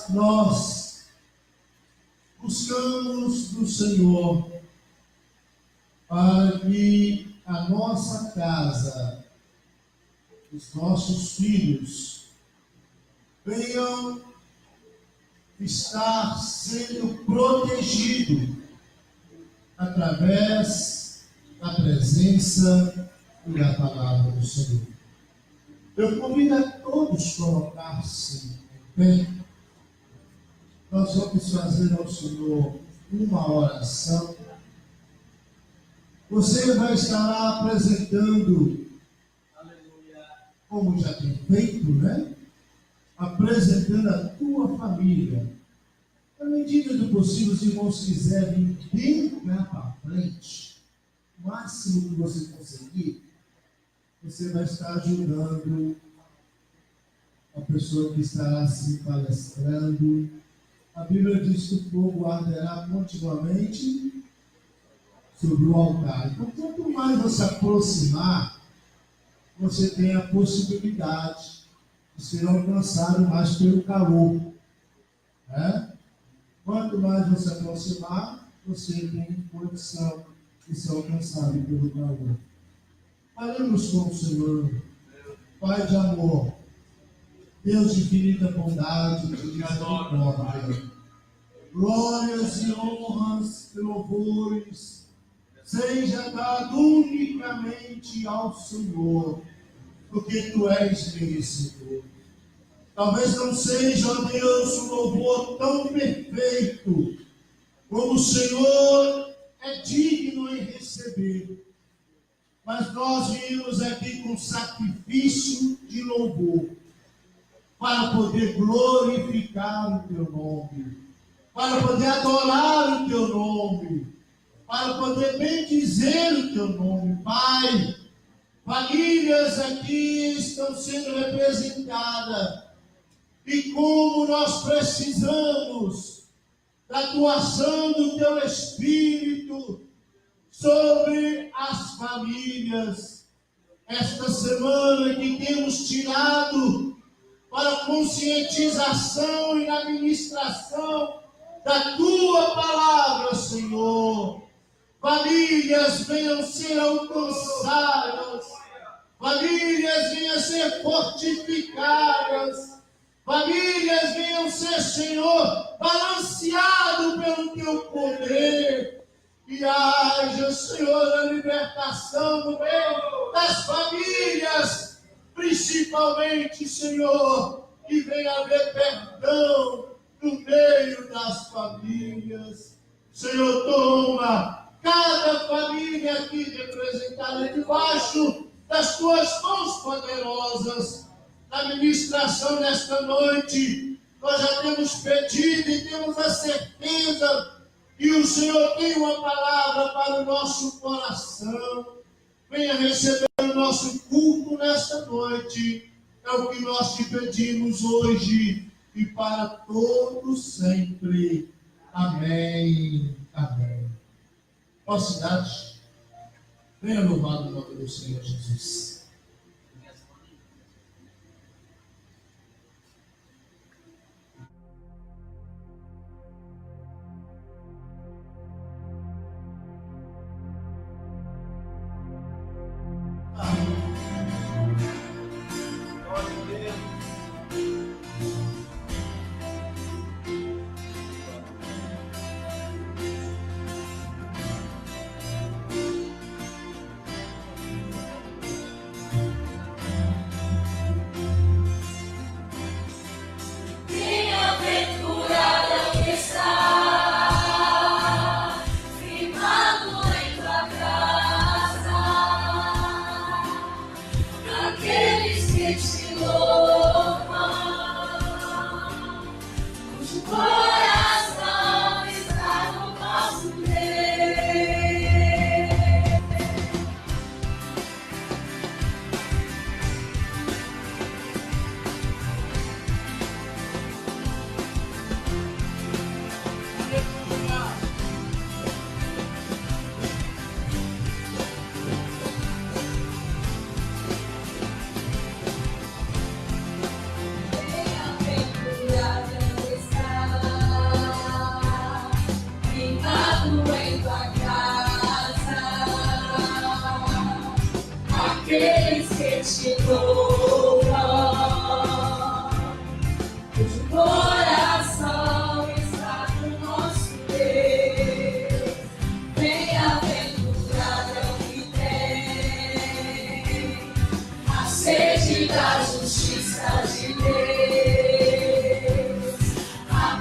nós buscamos do Senhor para que a nossa casa, os nossos filhos, venham estar sendo protegidos através da presença e da palavra do Senhor. Eu convido a todos a colocar-se em pé. Nós vamos fazer ao Senhor uma oração. Você vai estar apresentando, aleluia, como já tem feito, né? Apresentando a tua família. Na medida do possível, os irmãos quiserem bem para frente, o máximo que você conseguir, você vai estar ajudando a pessoa que está se palestrando. A Bíblia diz que o fogo arderá continuamente sobre o altar. Então, quanto mais você aproximar, você tem a possibilidade de ser alcançado mais pelo calor. Né? Quanto mais você aproximar, você tem condição de ser alcançado pelo calor. Falemos com o Senhor. Pai de amor, Deus de infinita bondade, de misericórdia, glórias e honras e louvores seja dado unicamente ao Senhor, porque Tu és merecedor. Talvez não seja, ó Deus, um louvor tão perfeito como o Senhor é digno em receber. Mas nós viemos aqui com sacrifício de louvor, para poder glorificar o Teu nome, para poder adorar o Teu nome, para poder bendizer o Teu nome. Pai, famílias aqui estão sendo representadas, e como nós precisamos da atuação do Teu Espírito sobre as famílias. Esta semana que temos tirado para conscientização e administração da Tua palavra, Senhor, famílias venham ser alcançadas, famílias venham ser fortificadas, famílias venham ser, Senhor, balanceado pelo Teu poder. E haja, Senhor, a libertação no meio das famílias, principalmente, Senhor, que venha haver perdão no meio das famílias. Senhor, toma cada família aqui representada debaixo das Tuas mãos poderosas. Na ministração desta noite, nós já temos pedido e temos a certeza que o Senhor tem uma palavra para o nosso coração. Venha receber o nosso culto nesta noite. É o que nós te pedimos hoje e para todos sempre. Amém. Amém. Ó cidade, venha louvado o nome do Senhor Jesus.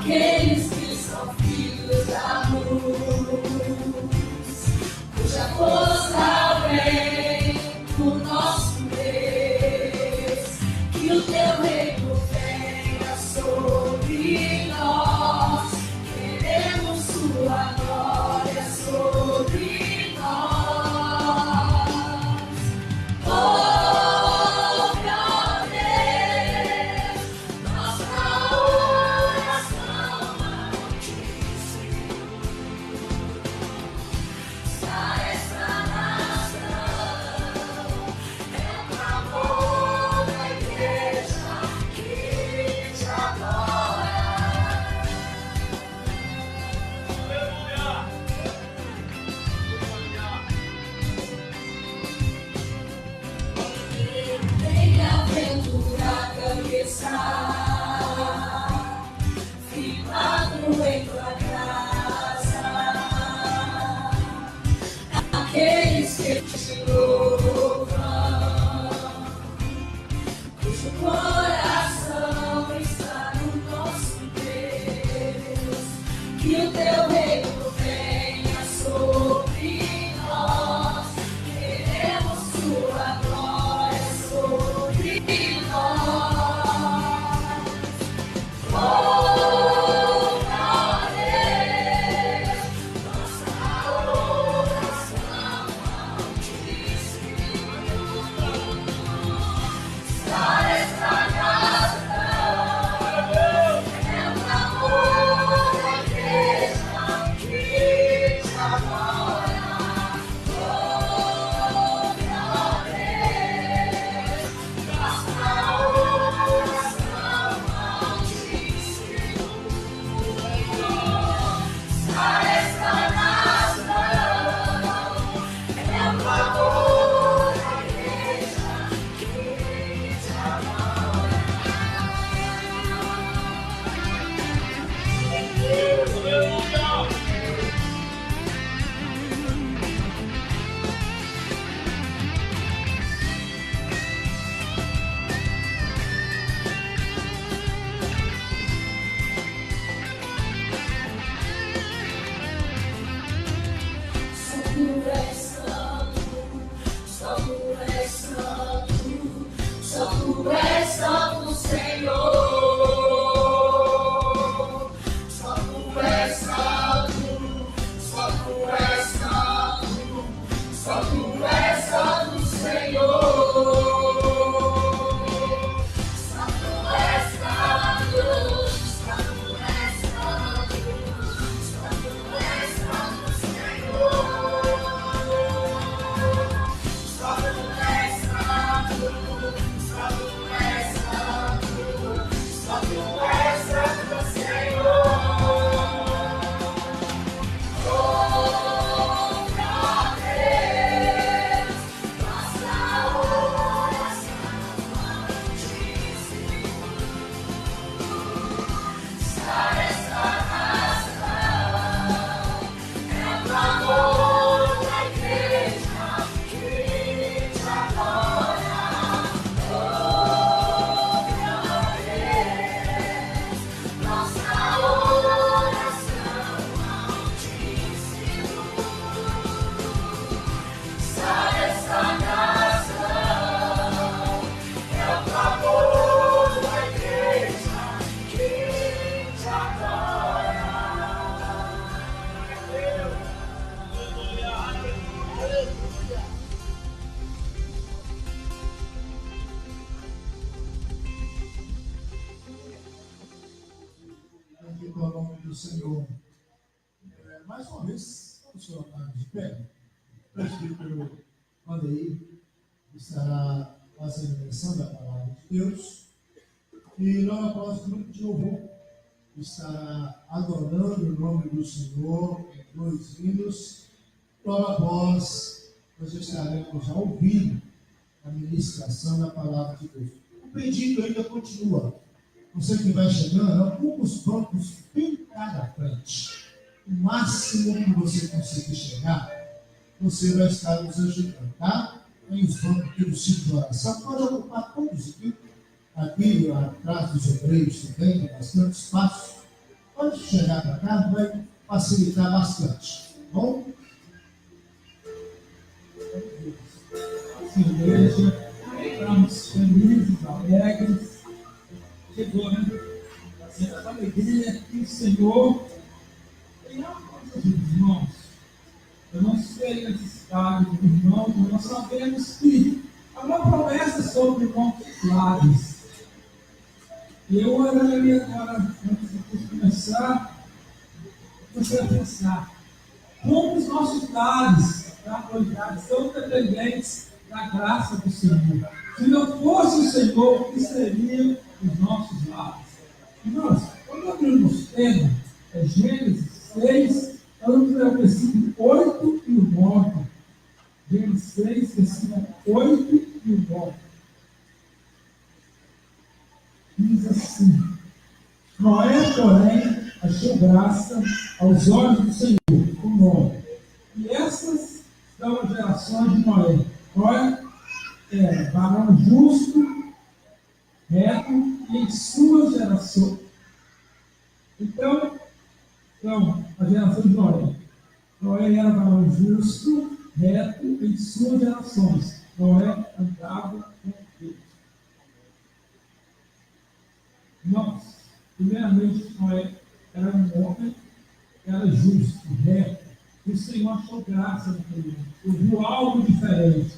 aqueles que são filhos da luz, cuja força vem do nosso Deus, que o teu reino venha sobre nós, queremos sua glória sobre nós. Oh, meu Deus, nossa oração a ti, está esta nação, é o clamor da igreja que te adora. Venha aventura cabeçar, firmado em tua graça, aqueles que te louvam, cujo coração está no nosso Deus, que o teu reino venha sobre nós, queremos sua glória sobre nós. Oh, meu Deus, nossa oração ao ti, está esta nação, é o clamor da igreja que te adora. Oh, meu Deus, nossa oração ao ti, está esta nação, é o clamor da igreja que te adora. Só tu és santo, só tu és santo, só tu és santo, Senhor. Só tu és santo, só tu és santo, só tu és santo, Senhor. Só tu és santo, só tu és santo, só tu és santo, Senhor. Só tu és santo, só tu és santo, só tu és santo, Senhor. Oh, meu Deus, nossa oração a ti, está esta nação, é o clamor da igreja que te adora. Oh, meu Deus, nossa oração ao ti, está esta nação, é o clamor da igreja que te adora. Aqui com o nome do Senhor. Mais uma vez, vamos colocar de pé. O presbítero Vandeir estará fazendo menção da palavra de Deus. E logo após o grupo de louvor estará adorando o nome do Senhor em dois hinos. Logo após, nós estaremos já ouvindo a ministração da palavra de Deus. O pedido ainda continua. Você que vai chegando, alguns bancos bem cá na frente. O máximo que você conseguir chegar, você vai estar nos ajudando, tá? Tem os bancos pelo ciclo de oração, pode ocupar todos aqui. Aqui atrás dos obreiros também, tem bastante espaço. Quando chegar para cá, vai facilitar bastante. Tá bom? Igreja, estamos felizes, alegres. Chegou, né? Essa alegria que o Senhor tem a nossa vida, irmãos. Eu não sei a necessidade do irmão, mas nós sabemos que há uma promessa sobre nossos lares. E eu oraria agora, antes de começar, você a pensar como os nossos lares da atualidade são dependentes da graça do Senhor. Se não fosse o Senhor, o que seriam os nossos lares? Irmãos, quando abrimos o tema, é Gênesis 6, vamos ler o versículo 8 e o 9. Gênesis 6, versículo 8 e o 9. Diz assim: Noé, porém, achou graça aos olhos do Senhor, o 9. E essas são as gerações de Noé. Noé era varão justo, reto, e em suas gerações. Então, a geração de Noé. Noé era varão justo, reto, em suas gerações. Noé andava com Deus. Nós, primeiramente, Noé era um homem, era justo, reto. E o Senhor achou graça naquele homem. Eu viu algo diferente.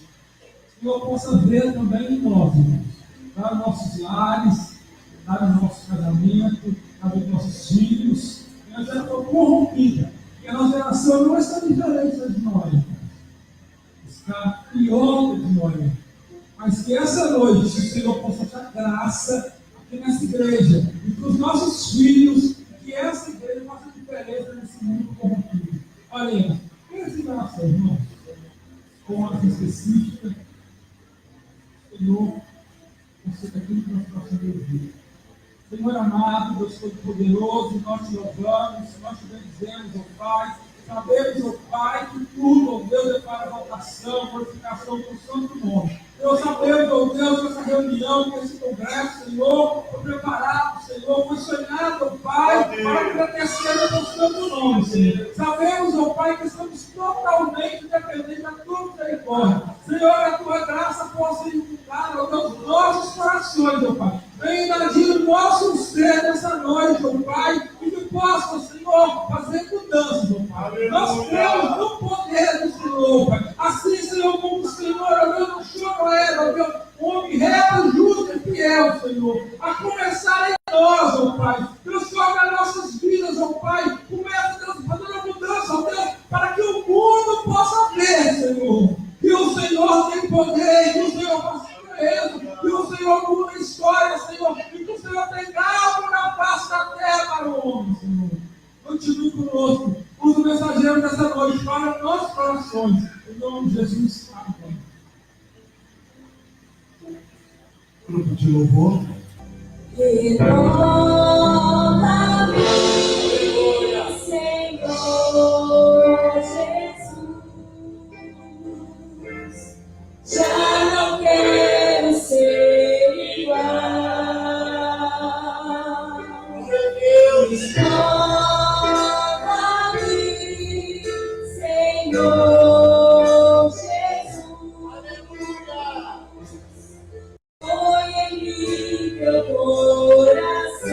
Que eu possa ver também em nós, irmãos. Lá nos nossos lares, lá no nosso casamento, lá nos nossos filhos. E a geração corrompida. E a nossa geração não está diferente da de Noé. Está pior do que Noé. Mas que essa noite o Senhor possa achar graça aqui nessa igreja. E para os nossos filhos, que essa igreja faça diferença nesse mundo corrompido. Olha, essa geração, irmãos, com uma específica, Senhor, você está aqui no nosso vida. Senhor amado, Deus Todo-Poderoso, nós te louvamos, nós te bendizemos, ó Pai. Sabemos, ó Pai, que tudo, ó Deus, é para votação, glorificação do santo nome. Nós sabemos, ó Deus, que essa reunião, que esse congresso, Senhor, foi preparado, Senhor, foi sonhado, ó Pai, para agradecer o teu santo nome, Senhor. Sabemos, ó Pai, que estamos totalmente dependentes da tua misericórdia. Senhor, a tua graça possa inundar, ó Deus, nossos corações, ó Pai. Vem invadir o nosso ser nessa noite, ó Pai, e que possa, Senhor, fazer mudanças, ó Pai. Nós cremos no poder do Senhor, Pai. Assim, Senhor, como o Senhor, ó Deus, não chora era, ó Deus, homem reto, justo e fiel, Senhor. A começar em nós, ó Pai. Transforma nossas vidas, ó Pai. Começa, Deus, fazendo a mudança, ó Deus, para que o mundo possa ver, Senhor. Que o Senhor tem poder, que o Senhor faça preso, que o Senhor muda a história, Senhor. E que o Senhor tem algo na face da terra para o homem, Senhor. Continue conosco. Usa o mensageiro dessa noite para nossos corações. Em nome de Jesus. Amém. Grupo de louvor. Renova-me, Senhor Jesus. Já não quero ser igual. Renova-me, Senhor Jesus. Põe em mim teu coração,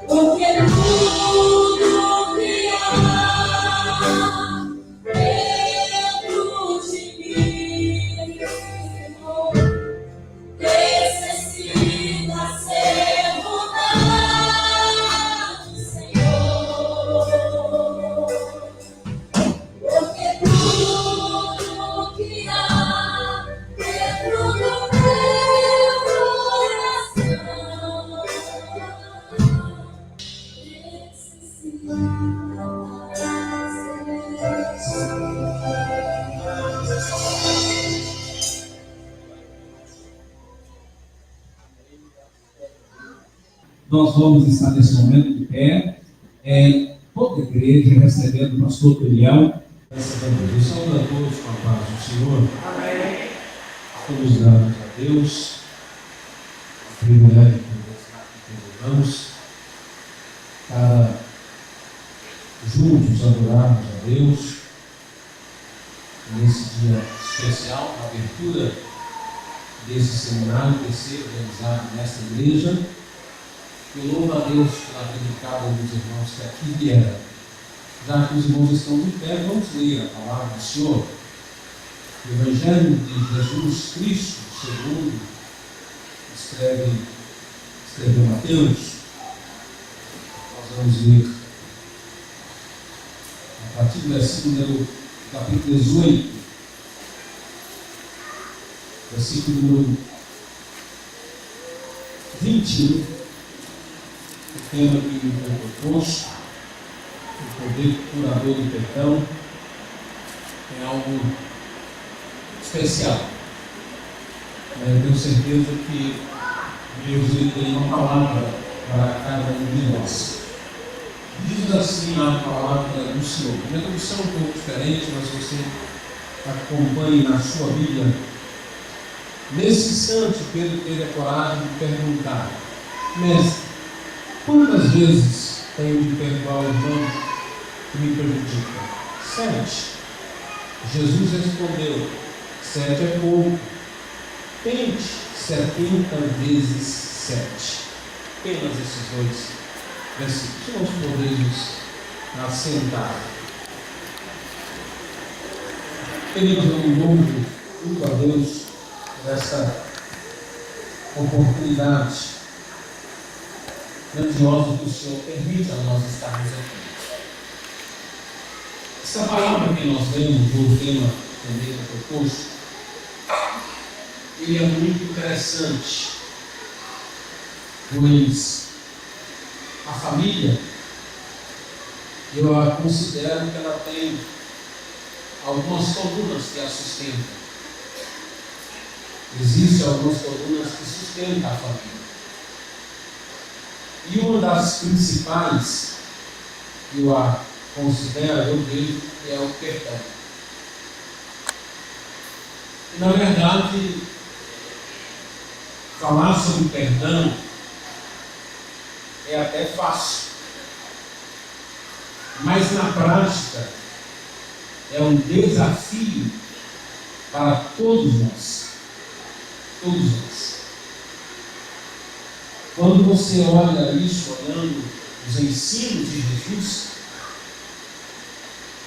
porque tudo que há dentro de mim, Senhor, necessita ser mudado, Senhor. Porque tudo que há dentro do meu coração necessita Nós vamos estar nesse momento de pé, toda a igreja recebendo o pastor Turiel. Eu saúdo a todos com a paz do Senhor. Amém. Estamos gratos a Deus, o privilégio de estar aqui com Vamos para juntos adorarmos a Deus nesse dia especial, a abertura desse seminário terceiro realizado nesta igreja. Eu louvo a Deus pela vida de cada um dos irmãos que aqui vieram. Já que os irmãos estão de pé, vamos ler a palavra do Senhor. O Evangelho de Jesus Cristo, segundo escreveu Mateus. Nós vamos ler a partir do versículo capítulo 18, versículo número 21, o tema que me propôs, o poder curador do perdão, é algo especial. Eu tenho certeza que Deus tem uma palavra para cada um de nós. Diz assim a palavra do Senhor. Minha tradução é um pouco diferente, mas você acompanhe na sua Bíblia. Nesse instante, Pedro teve a coragem de perguntar: Mestre, quantas vezes tenho de perdoar o irmão que me prejudica? 7. Jesus respondeu: 7 é pouco. Tente 70 vezes 7. Apenas esses dois versículos. Se nós podemos assentar. Queridos, eu louvo muito a Deus por essa oportunidade grandiosa que o Senhor permite a nós estarmos aqui. Essa palavra que nós lemos, o tema também que eu proposto, ele é muito interessante, pois a família, eu a considero que ela tem algumas colunas que a sustentam. Existem algumas colunas que sustentam a família. E uma das principais, que eu a considero, eu vejo, é o perdão. E, na verdade, falar sobre perdão é até fácil, mas na prática é um desafio para todos nós. Todos nós. Quando você olha isso, olhando os ensinos de Jesus,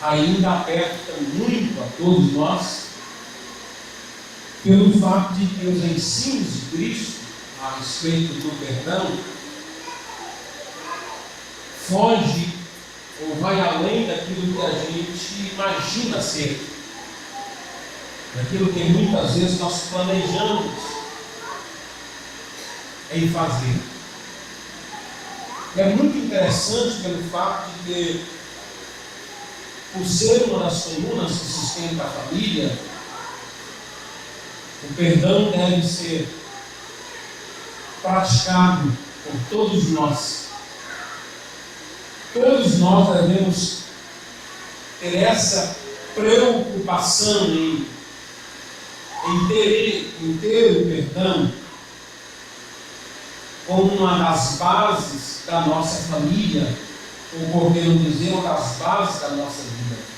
ainda aperta muito a todos nós, pelo fato de que os ensinos de Cristo a respeito do perdão foge ou vai além daquilo que a gente imagina ser, daquilo que muitas vezes nós planejamos em fazer. É muito interessante pelo fato de que, por ser uma das colunas que sustenta a família, o perdão deve ser praticado por todos nós. Todos nós devemos ter essa preocupação em ter o perdão como uma das bases da nossa família, ou por que não dizer, uma das bases da nossa vida.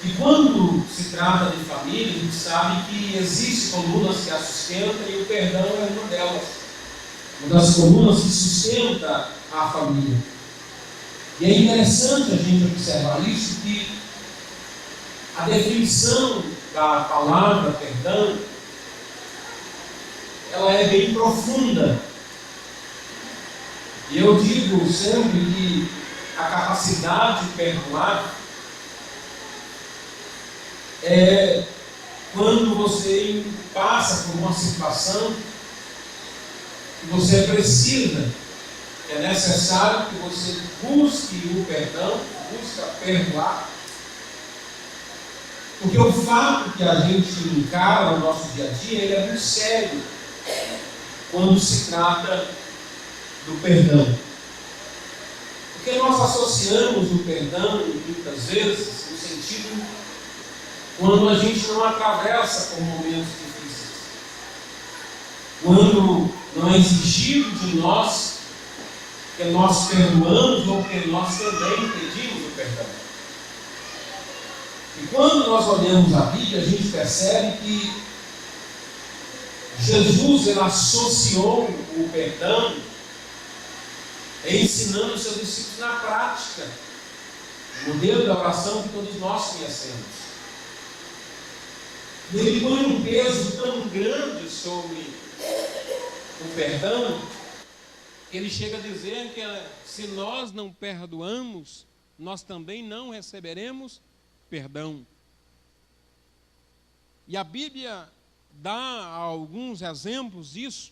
E quando se trata de família, a gente sabe que existem colunas que a sustentam e o perdão é uma delas. Uma das colunas que sustenta a família. E é interessante a gente observar isso, que a definição da palavra perdão, ela é bem profunda. E eu digo sempre que a capacidade de perdoar é quando você passa por uma situação que você precisa, é necessário que você busque o perdão, busque perdoar, porque o fato que a gente encara no nosso dia a dia, ele é muito sério quando se trata do perdão. Porque nós associamos o perdão, muitas vezes, no sentido quando a gente não atravessa por momentos difíceis. Quando não é exigido de nós que nós perdoamos ou que nós também pedimos o perdão. E quando nós olhamos a Bíblia, a gente percebe que Jesus ele associou o perdão ensinando os seus discípulos na prática, o modelo da oração que todos nós conhecemos. E ele põe um peso tão grande sobre o perdão, que ele chega a dizer que se nós não perdoamos, nós também não receberemos perdão. E a Bíblia dá alguns exemplos disso,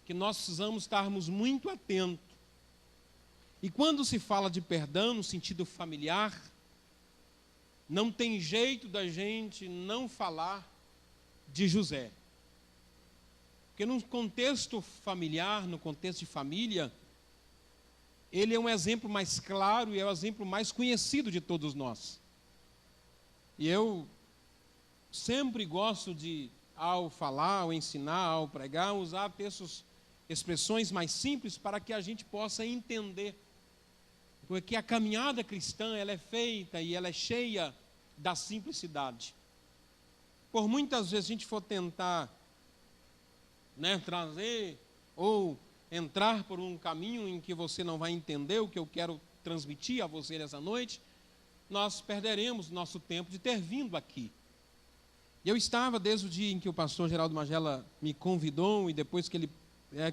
que nós precisamos estarmos muito atentos. E quando se fala de perdão no sentido familiar, não tem jeito da gente não falar de José. Porque no contexto familiar, no contexto de família, ele é um exemplo mais claro e é o exemplo mais conhecido de todos nós. E eu sempre gosto de, ao falar, ao ensinar, ao pregar, usar textos, expressões mais simples para que a gente possa entender. Porque a caminhada cristã, ela é feita e ela é cheia da simplicidade. Por muitas vezes a gente for tentar trazer ou entrar por um caminho em que você não vai entender o que eu quero transmitir a você nessa noite, nós perderemos nosso tempo de ter vindo aqui. Eu estava desde o dia em que o pastor Geraldo Magela me convidou e depois que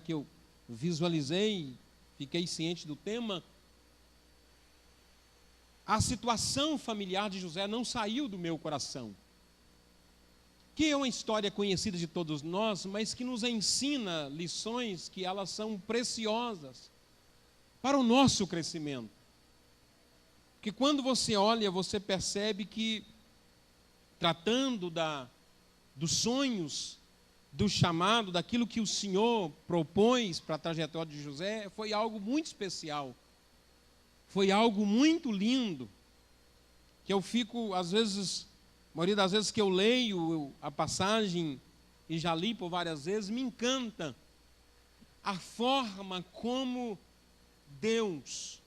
que eu visualizei, fiquei ciente do tema, a situação familiar de José não saiu do meu coração. Que é uma história conhecida de todos nós, mas que nos ensina lições que elas são preciosas para o nosso crescimento. Porque quando você olha, você percebe que, tratando dos sonhos, do chamado, daquilo que o Senhor propôs para a trajetória de José, foi algo muito especial. Foi algo muito lindo, que eu fico, às vezes, a maioria das vezes que eu leio a passagem, e já li por várias vezes, me encanta a forma como Deus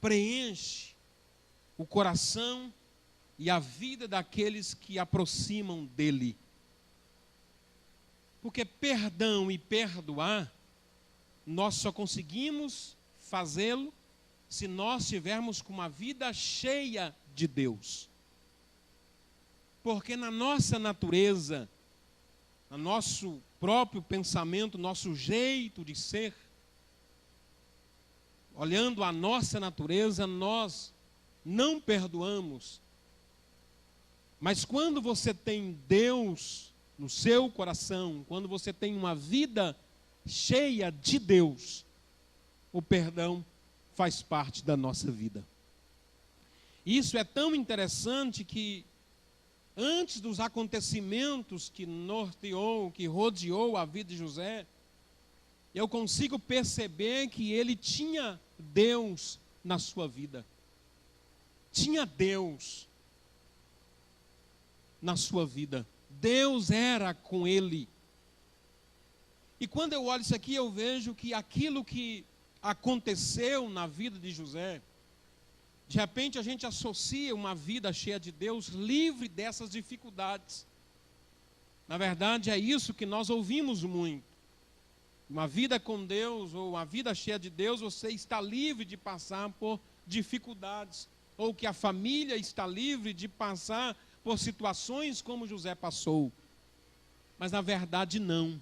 preenche o coração e a vida daqueles que aproximam dele. Porque perdão e perdoar, nós só conseguimos fazê-lo se nós tivermos com uma vida cheia de Deus. Porque na nossa natureza, no nosso próprio pensamento, nosso jeito de ser, olhando a nossa natureza, nós não perdoamos. Mas quando você tem Deus no seu coração, quando você tem uma vida cheia de Deus, o perdão faz parte da nossa vida. Isso é tão interessante que, antes dos acontecimentos que norteou, que rodeou a vida de José, eu consigo perceber que ele tinha Deus na sua vida. Tinha Deus na sua vida. Deus era com ele. E quando eu olho isso aqui, eu vejo que aquilo que aconteceu na vida de José, de repente a gente associa uma vida cheia de Deus, livre dessas dificuldades. Na verdade é isso que nós ouvimos muito. Uma vida com Deus, ou uma vida cheia de Deus, você está livre de passar por dificuldades. Ou que a família está livre de passar por situações como José passou. Mas na verdade não.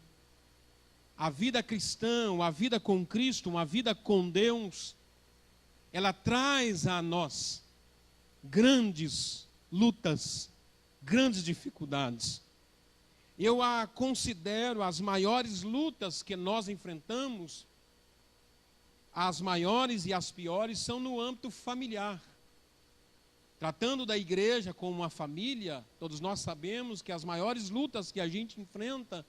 A vida cristã, a vida com Cristo, uma vida com Deus, ela traz a nós grandes lutas, grandes dificuldades. Eu a considero as maiores lutas que nós enfrentamos, as maiores e as piores são no âmbito familiar. Tratando da igreja como uma família, todos nós sabemos que as maiores lutas que a gente enfrenta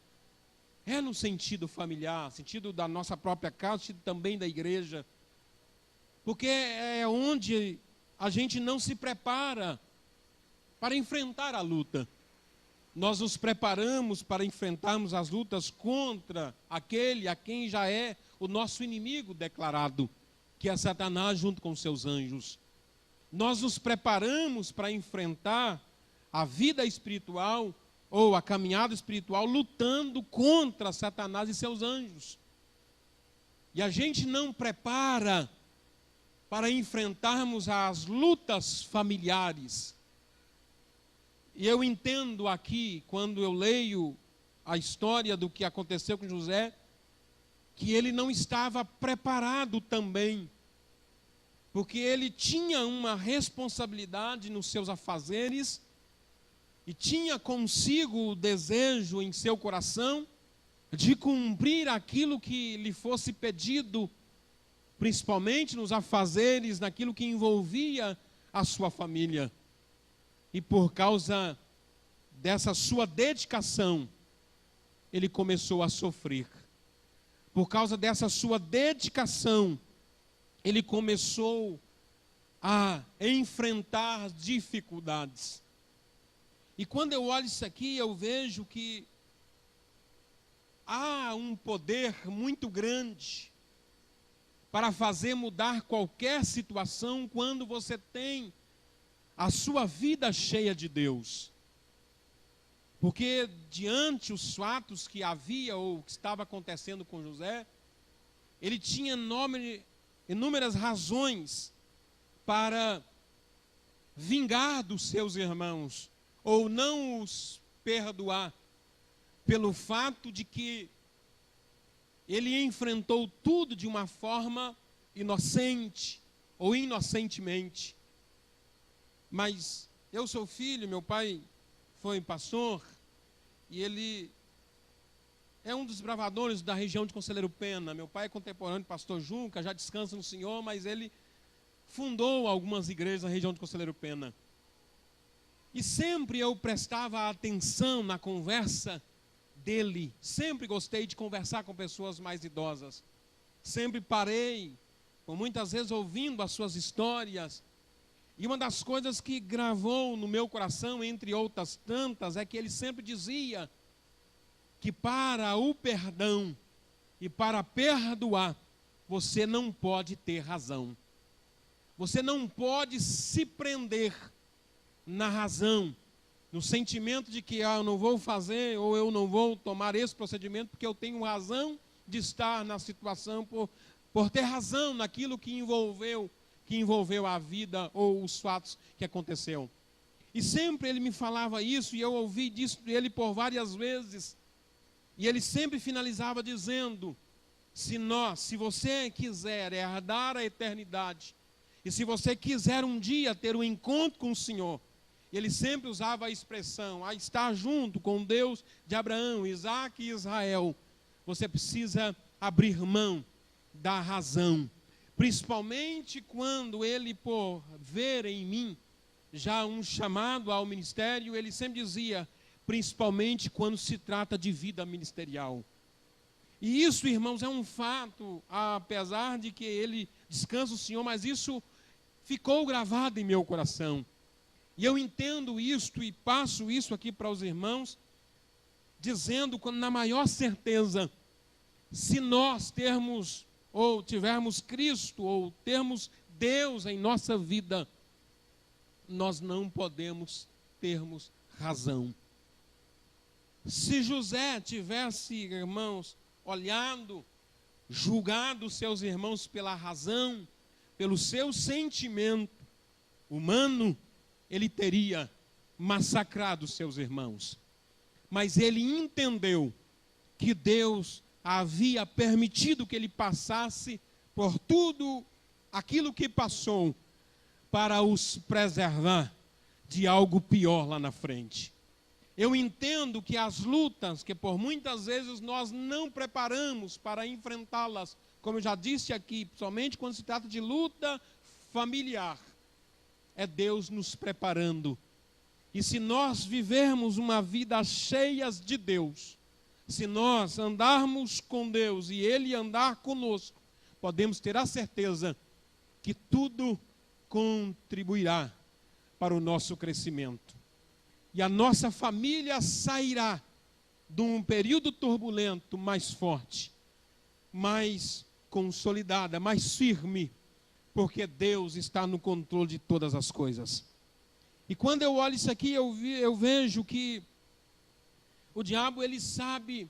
é no sentido familiar, sentido da nossa própria casa, sentido também da igreja. Porque é onde a gente não se prepara para enfrentar a luta. nós nos preparamos para enfrentarmos as lutas contra aquele a quem já é o nosso inimigo declarado, que é Satanás junto com seus anjos. Nós nos preparamos para enfrentar a vida espiritual ou a caminhada espiritual lutando contra Satanás e seus anjos. E a gente não prepara para enfrentarmos as lutas familiares. E eu entendo aqui, quando eu leio a história do que aconteceu com José, que ele não estava preparado também, porque ele tinha uma responsabilidade nos seus afazeres e tinha consigo o desejo em seu coração de cumprir aquilo que lhe fosse pedido, principalmente nos afazeres, naquilo que envolvia a sua família. E por causa dessa sua dedicação, ele começou a sofrer. Por causa dessa sua dedicação, ele começou a enfrentar dificuldades. E quando eu olho isso aqui, eu vejo que há um poder muito grande para fazer mudar qualquer situação quando você tem a sua vida cheia de Deus. Porque diante os fatos que havia ou que estava acontecendo com José, ele tinha inúmeras razões para vingar dos seus irmãos ou não os perdoar, pelo fato de que ele enfrentou tudo de uma forma inocente ou inocentemente. Mas eu sou filho, meu pai foi pastor, e ele é um dos bravadores da região de Conselheiro Pena. Meu pai é contemporâneo do pastor Junca, já descansa no Senhor, mas ele fundou algumas igrejas na região de Conselheiro Pena. E sempre eu prestava atenção na conversa dele, sempre gostei de conversar com pessoas mais idosas. Sempre parei, por muitas vezes ouvindo as suas histórias. E uma das coisas que gravou no meu coração, entre outras tantas, é que ele sempre dizia que para o perdão e para perdoar, você não pode ter razão. Você não pode se prender na razão, no sentimento de que eu não vou fazer ou eu não vou tomar esse procedimento porque eu tenho razão de estar na situação, por ter razão naquilo que envolveu a vida ou os fatos que aconteceram. E sempre ele me falava isso, e eu ouvi disso dele por várias vezes. E ele sempre finalizava dizendo: se você quiser herdar a eternidade, e se você quiser um dia ter um encontro com o Senhor, ele sempre usava a expressão, a estar junto com Deus de Abraão, Isaque e Israel, você precisa abrir mão da razão. Principalmente quando ele, por ver em mim já um chamado ao ministério, ele sempre dizia, principalmente quando se trata de vida ministerial. E isso, irmãos, é um fato, apesar de que ele descansa o Senhor, mas isso ficou gravado em meu coração. E eu entendo isto e passo isso aqui para os irmãos, dizendo na maior certeza, se nós tivermos Cristo, ou termos Deus em nossa vida, nós não podemos termos razão. Se José tivesse, irmãos, olhado, julgado seus irmãos pela razão, pelo seu sentimento humano, ele teria massacrado seus irmãos. Mas ele entendeu que Deus havia permitido que ele passasse por tudo aquilo que passou para os preservar de algo pior lá na frente. Eu entendo que as lutas, que por muitas vezes nós não preparamos para enfrentá-las, como eu já disse aqui, somente quando se trata de luta familiar, é Deus nos preparando. E se nós vivermos uma vida cheia de Deus, se nós andarmos com Deus e Ele andar conosco, podemos ter a certeza que tudo contribuirá para o nosso crescimento. E a nossa família sairá de um período turbulento mais forte, mais consolidada, mais firme, porque Deus está no controle de todas as coisas. E quando eu olho isso aqui, eu vejo que o diabo, ele sabe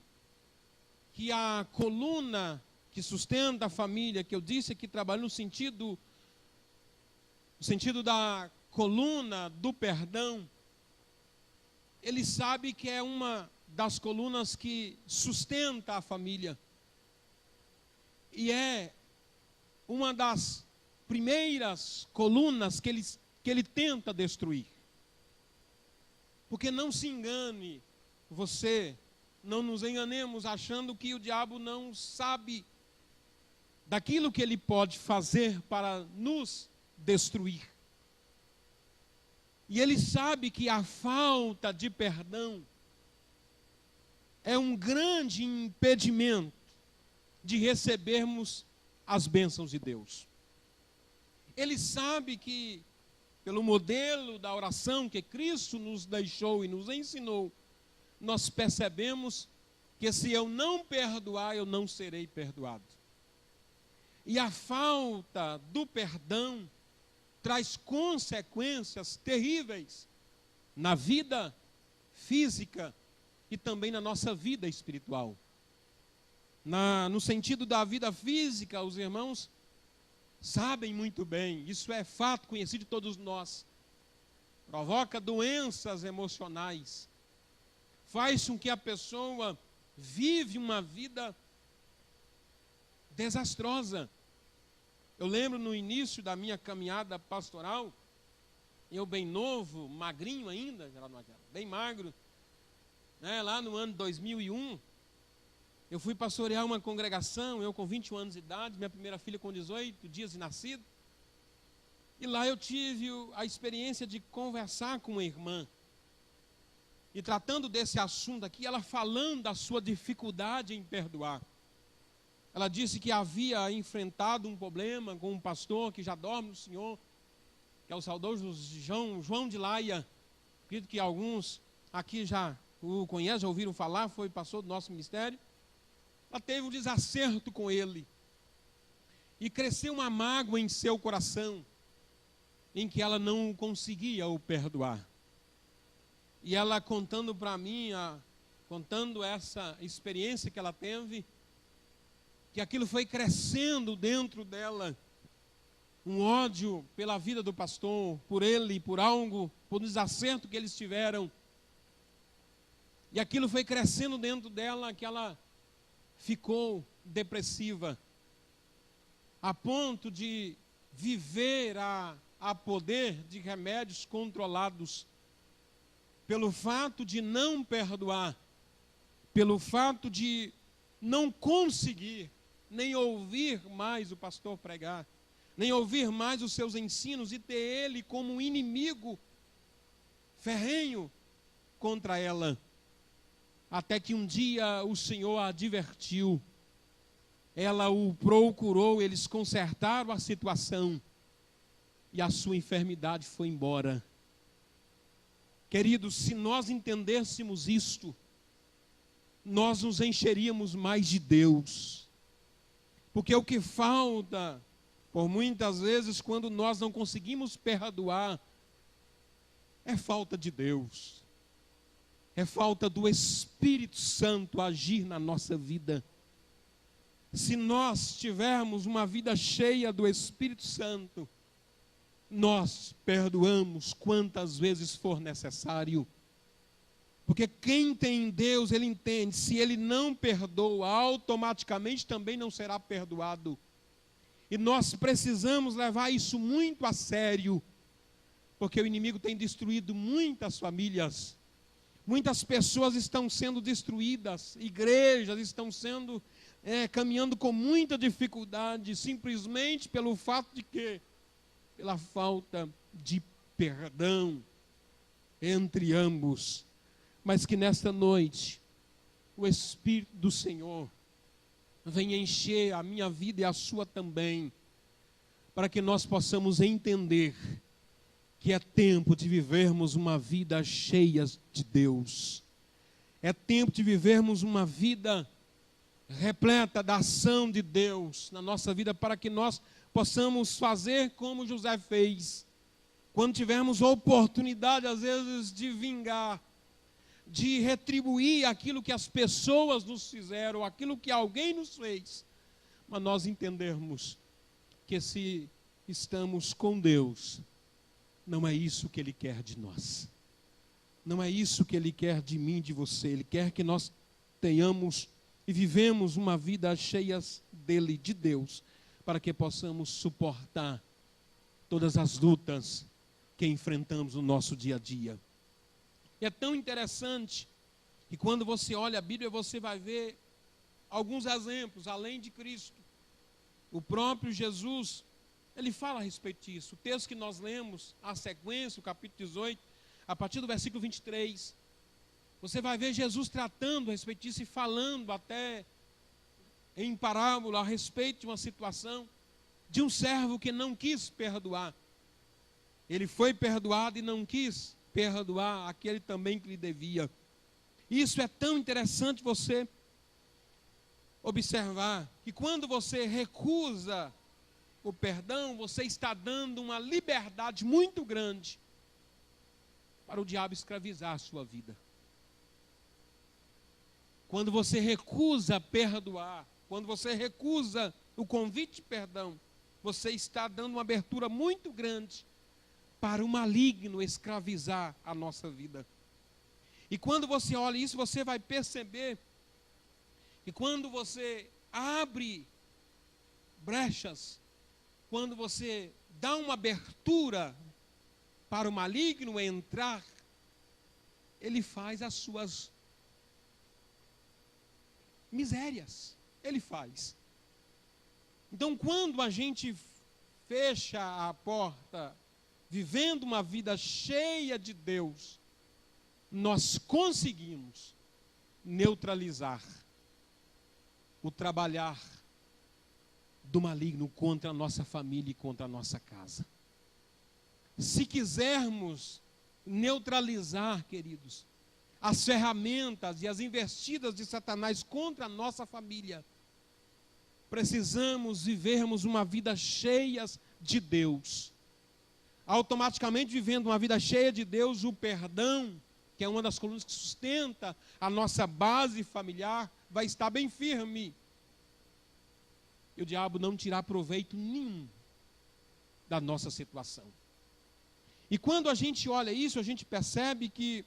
que a coluna que sustenta a família, que eu disse que trabalha no sentido da coluna do perdão, ele sabe que é uma das colunas que sustenta a família. E é uma das primeiras colunas que ele tenta destruir. Porque não se engane, você, não nos enganemos achando que o diabo não sabe daquilo que ele pode fazer para nos destruir. E ele sabe que a falta de perdão é um grande impedimento de recebermos as bênçãos de Deus. Ele sabe que, pelo modelo da oração que Cristo nos deixou e nos ensinou, nós percebemos que se eu não perdoar, eu não serei perdoado. E a falta do perdão traz consequências terríveis na vida física e também na nossa vida espiritual. No sentido da vida física, os irmãos sabem muito bem, isso é fato conhecido de todos nós. Provoca doenças emocionais, faz com que a pessoa vive uma vida desastrosa. Eu lembro no início da minha caminhada pastoral, eu bem novo, magrinho ainda, bem magro, né, lá no ano 2001, eu fui pastorear uma congregação, eu com 21 anos de idade, minha primeira filha com 18 dias de nascido, e lá eu tive a experiência de conversar com uma irmã, e tratando desse assunto aqui, ela falando da sua dificuldade em perdoar. Ela disse que havia enfrentado um problema com um pastor que já dorme no Senhor, que é o saudoso João de Laia. Acredito que alguns aqui já o conhecem, já ouviram falar, foi pastor do nosso ministério. Ela teve um desacerto com ele. E cresceu uma mágoa em seu coração, em que ela não conseguia o perdoar. E ela contando para mim, contando essa experiência que ela teve, que aquilo foi crescendo dentro dela, um ódio pela vida do pastor, por ele, por algo, por um desacerto que eles tiveram. E aquilo foi crescendo dentro dela, que ela ficou depressiva, a ponto de viver a poder de remédios controlados, pelo fato de não perdoar, pelo fato de não conseguir nem ouvir mais o pastor pregar, nem ouvir mais os seus ensinos e ter ele como um inimigo ferrenho contra ela. Até que um dia o Senhor a advertiu, ela o procurou, eles consertaram a situação e a sua enfermidade foi embora. Queridos, se nós entendêssemos isto, nós nos encheríamos mais de Deus. Porque o que falta, por muitas vezes, quando nós não conseguimos perdoar, é falta de Deus. É falta do Espírito Santo agir na nossa vida. Se nós tivermos uma vida cheia do Espírito Santo, nós perdoamos quantas vezes for necessário. Porque quem tem Deus, ele entende, se ele não perdoa, automaticamente também não será perdoado. E nós precisamos levar isso muito a sério, porque o inimigo tem destruído muitas famílias. Muitas pessoas estão sendo destruídas, igrejas estão caminhando com muita dificuldade, simplesmente pelo fato de que, pela falta de perdão entre ambos. Mas que nesta noite, o Espírito do Senhor venha encher a minha vida e a sua também, para que nós possamos entender que é tempo de vivermos uma vida cheia de Deus. É tempo de vivermos uma vida repleta da ação de Deus na nossa vida, para que nós possamos fazer como José fez. Quando tivermos oportunidade, às vezes, de vingar, de retribuir aquilo que as pessoas nos fizeram, aquilo que alguém nos fez, mas nós entendermos que se estamos com Deus, não é isso que Ele quer de nós. Não é isso que Ele quer de mim, de você. Ele quer que nós tenhamos e vivemos uma vida cheia dEle, de Deus, para que possamos suportar todas as lutas que enfrentamos no nosso dia a dia. E é tão interessante que quando você olha a Bíblia, você vai ver alguns exemplos, além de Cristo. O próprio Jesus, ele fala a respeito disso. O texto que nós lemos, a sequência, o capítulo 18, a partir do versículo 23, você vai ver Jesus tratando a respeito disso e falando até em parábola a respeito de uma situação de um servo que não quis perdoar. Ele foi perdoado e não quis perdoar aquele também que lhe devia. Isso é tão interessante você observar, que quando você recusa o perdão, você está dando uma liberdade muito grande para o diabo escravizar a sua vida. Quando você recusa perdoar, quando você recusa o convite de perdão, você está dando uma abertura muito grande para o maligno escravizar a nossa vida. E quando você olha isso, você vai perceber que quando você abre brechas, quando você dá uma abertura para o maligno entrar, ele faz as suas misérias. Ele faz. Então, quando a gente fecha a porta, vivendo uma vida cheia de Deus, nós conseguimos neutralizar o trabalhar do maligno contra a nossa família e contra a nossa casa. Se quisermos neutralizar, queridos, as ferramentas e as investidas de Satanás contra a nossa família, precisamos vivermos uma vida cheia de Deus. Automaticamente, vivendo uma vida cheia de Deus, o perdão, que é uma das colunas que sustenta a nossa base familiar, vai estar bem firme. E o diabo não tirar proveito nenhum da nossa situação. E quando a gente olha isso, a gente percebe que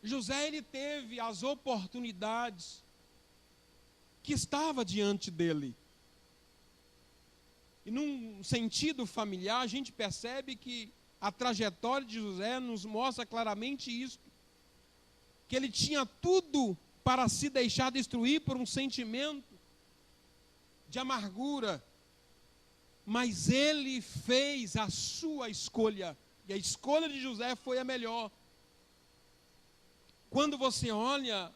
José, ele teve as oportunidades que estava diante dele. E num sentido familiar, a gente percebe que a trajetória de José nos mostra claramente isso, que ele tinha tudo para se deixar destruir por um sentimento de amargura, mas ele fez a sua escolha, e a escolha de José foi a melhor. Quando você olha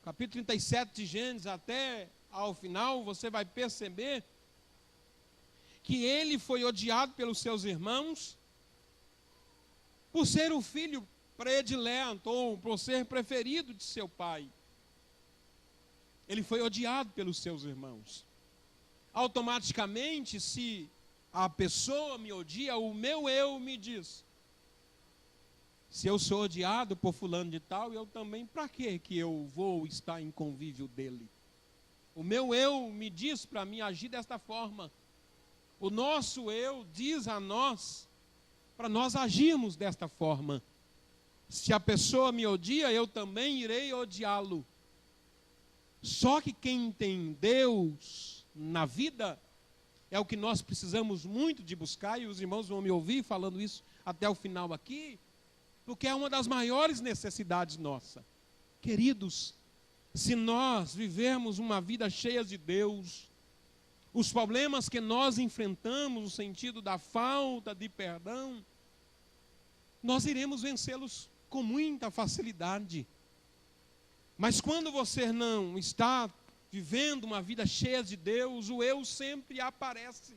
capítulo 37 de Gênesis até ao final, você vai perceber que ele foi odiado pelos seus irmãos por ser o filho predileto ou por ser preferido de seu pai. Ele foi odiado pelos seus irmãos. Automaticamente, se a pessoa me odia, o meu eu me diz: se eu sou odiado por fulano de tal, eu também, para que eu vou estar em convívio dele? O meu eu me diz para mim agir desta forma. O nosso eu diz a nós, para nós agirmos desta forma. Se a pessoa me odia, eu também irei odiá-lo. Só que quem tem Deus na vida é o que nós precisamos muito de buscar, e os irmãos vão me ouvir falando isso até o final aqui, porque é uma das maiores necessidades nossa. Queridos, se nós vivermos uma vida cheia de Deus, os problemas que nós enfrentamos no sentido da falta de perdão, nós iremos vencê-los com muita facilidade. Mas quando você não está vivendo uma vida cheia de Deus, o eu sempre aparece.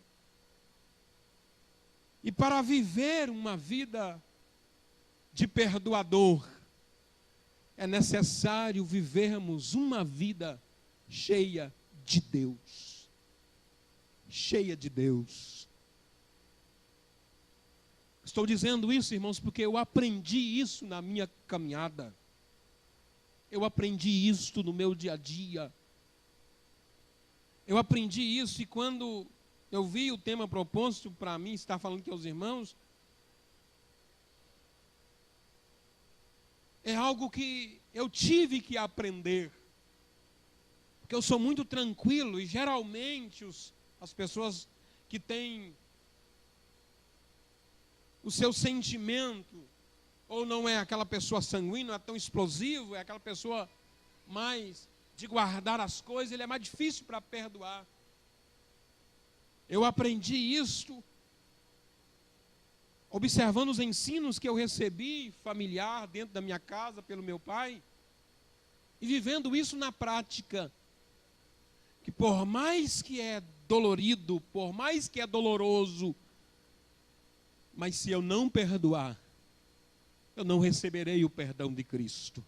E para viver uma vida de perdoador, é necessário vivermos uma vida cheia de Deus. Cheia de Deus. Estou dizendo isso, irmãos, porque eu aprendi isso na minha caminhada. Eu aprendi isso no meu dia a dia. Eu aprendi isso e quando eu vi o tema proposto para mim, estar falando aqui aos irmãos, é algo que eu tive que aprender. Porque eu sou muito tranquilo e geralmente as pessoas que têm o seu sentimento, ou não é aquela pessoa sanguínea, não é tão explosivo, é aquela pessoa mais de guardar as coisas, ele é mais difícil para perdoar. Eu aprendi isto observando os ensinos que eu recebi familiar dentro da minha casa pelo meu pai e vivendo isso na prática. Que por mais que é dolorido, por mais que é doloroso, mas se eu não perdoar, eu não receberei o perdão de Cristo.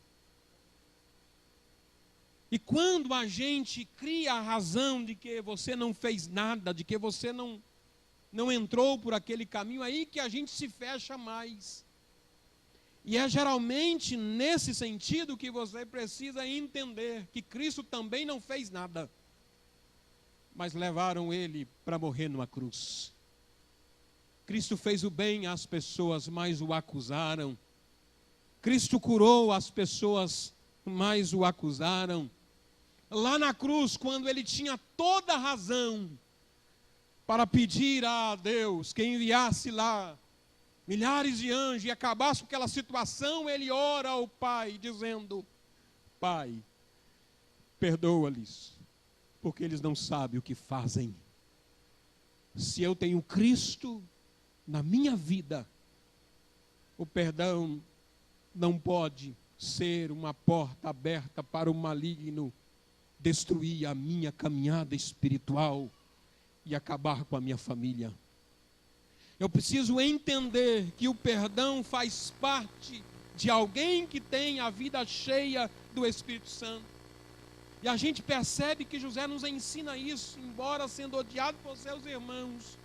E quando a gente cria a razão de que você não fez nada, de que você não entrou por aquele caminho, aí que a gente se fecha mais. E é geralmente nesse sentido que você precisa entender que Cristo também não fez nada, mas levaram ele para morrer numa cruz. Cristo fez o bem às pessoas, mas o acusaram. Cristo curou as pessoas, mas o acusaram. Lá na cruz, quando ele tinha toda a razão para pedir a Deus que enviasse lá milhares de anjos e acabasse com aquela situação, ele ora ao Pai, dizendo: Pai, perdoa-lhes, porque eles não sabem o que fazem. Se eu tenho Cristo na minha vida, o perdão não pode ser uma porta aberta para o maligno destruir a minha caminhada espiritual e acabar com a minha família. Eu preciso entender que o perdão faz parte de alguém que tem a vida cheia do Espírito Santo. E a gente percebe que José nos ensina isso, embora sendo odiado por seus irmãos.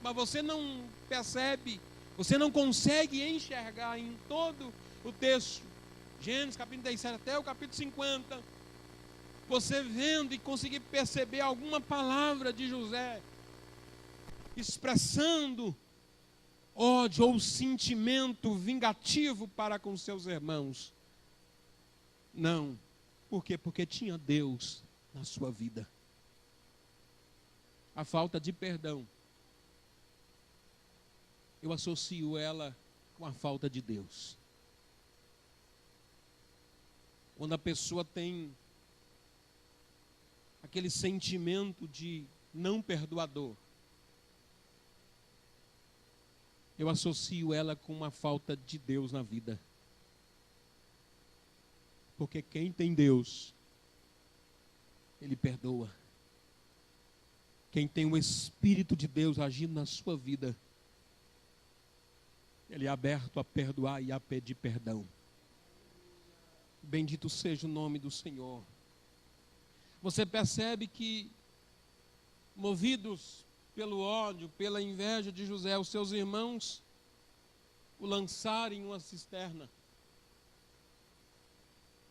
Mas você não percebe, você não consegue enxergar em todo o texto, Gênesis capítulo 37 até o capítulo 50, você vendo e conseguir perceber alguma palavra de José expressando ódio ou sentimento vingativo para com seus irmãos. Não. Por quê? Porque tinha Deus na sua vida. A falta de perdão, eu associo ela com a falta de Deus. Quando a pessoa tem aquele sentimento de não perdoador, eu associo ela com uma falta de Deus na vida. Porque quem tem Deus, ele perdoa. Quem tem o Espírito de Deus agindo na sua vida, ele é aberto a perdoar e a pedir perdão. Bendito seja o nome do Senhor. Você percebe que, movidos pelo ódio, pela inveja de José, os seus irmãos o lançaram em uma cisterna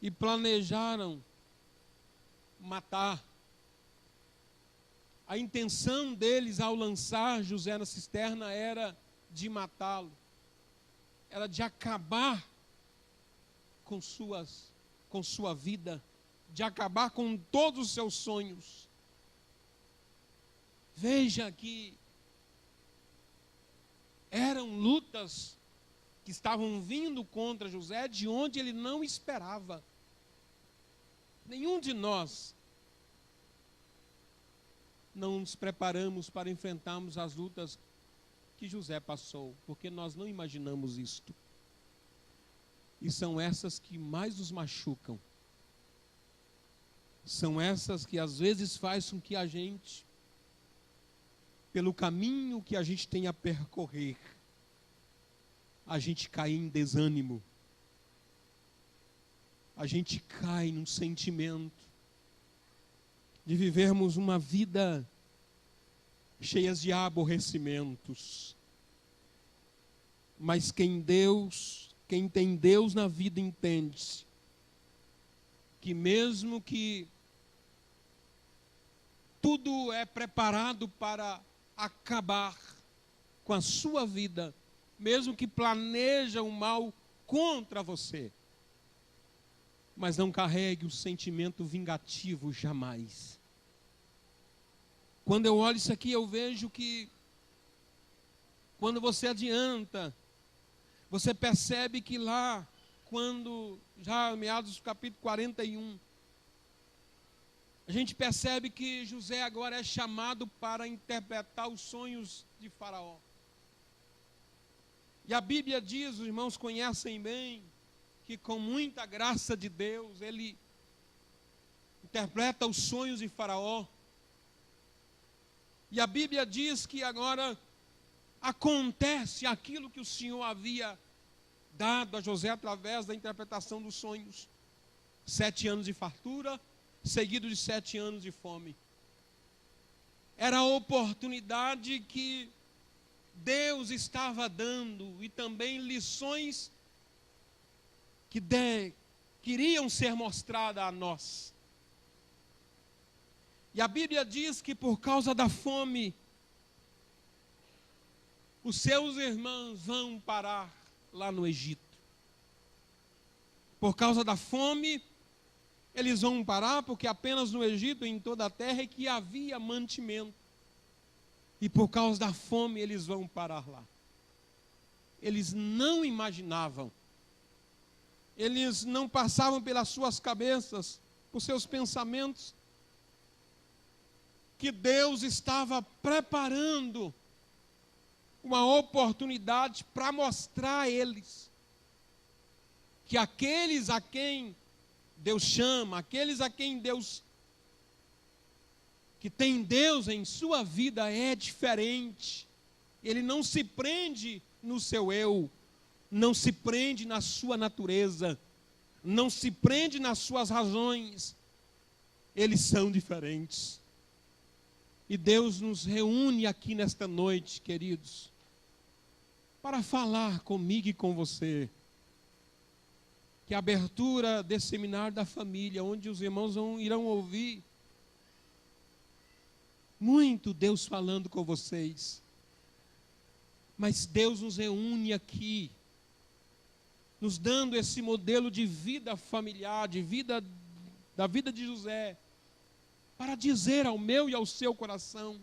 e planejaram matar. A intenção deles ao lançar José na cisterna era de matá-lo, era de acabar com sua vida, de acabar com todos os seus sonhos. Veja que eram lutas que estavam vindo contra José de onde ele não esperava. Nenhum de nós não nos preparamos para enfrentarmos as lutas que José passou, porque nós não imaginamos isto. E são essas que mais nos machucam. São essas que às vezes faz com que a gente pelo caminho que a gente tem a percorrer, a gente cai em desânimo, a gente cai num sentimento de vivermos uma vida cheias de aborrecimentos. Mas quem tem Deus na vida entende que mesmo que tudo é preparado para acabar com a sua vida, mesmo que planeja o mal contra você, mas não carregue o sentimento vingativo jamais. Quando eu olho isso aqui, eu vejo que quando você adianta, você percebe que lá, quando já meados do capítulo 41, a gente percebe que José agora é chamado para interpretar os sonhos de Faraó. E a Bíblia diz, os irmãos conhecem bem, que com muita graça de Deus, ele interpreta os sonhos de Faraó. E a Bíblia diz que agora acontece aquilo que o Senhor havia dado a José através da interpretação dos sonhos. 7 anos de fartura, seguido de 7 anos de fome. Era a oportunidade que Deus estava dando e também lições que queriam ser mostradas a nós. E a Bíblia diz que por causa da fome, os seus irmãos vão parar lá no Egito. Por causa da fome, eles vão parar, porque apenas no Egito, em toda a terra, é que havia mantimento. E por causa da fome, eles vão parar lá. Eles não imaginavam, eles não passavam pelas suas cabeças, por seus pensamentos, que Deus estava preparando uma oportunidade para mostrar a eles que aqueles a quem Deus chama, aqueles a quem Deus, que tem Deus em sua vida, é diferente. Ele não se prende no seu eu, não se prende na sua natureza, não se prende nas suas razões. Eles são diferentes. E Deus nos reúne aqui nesta noite, queridos, para falar comigo e com você. Que a abertura desse seminário da família, onde os irmãos irão ouvir muito Deus falando com vocês. Mas Deus nos reúne aqui, nos dando esse modelo de vida familiar, da vida de José, para dizer ao meu e ao seu coração,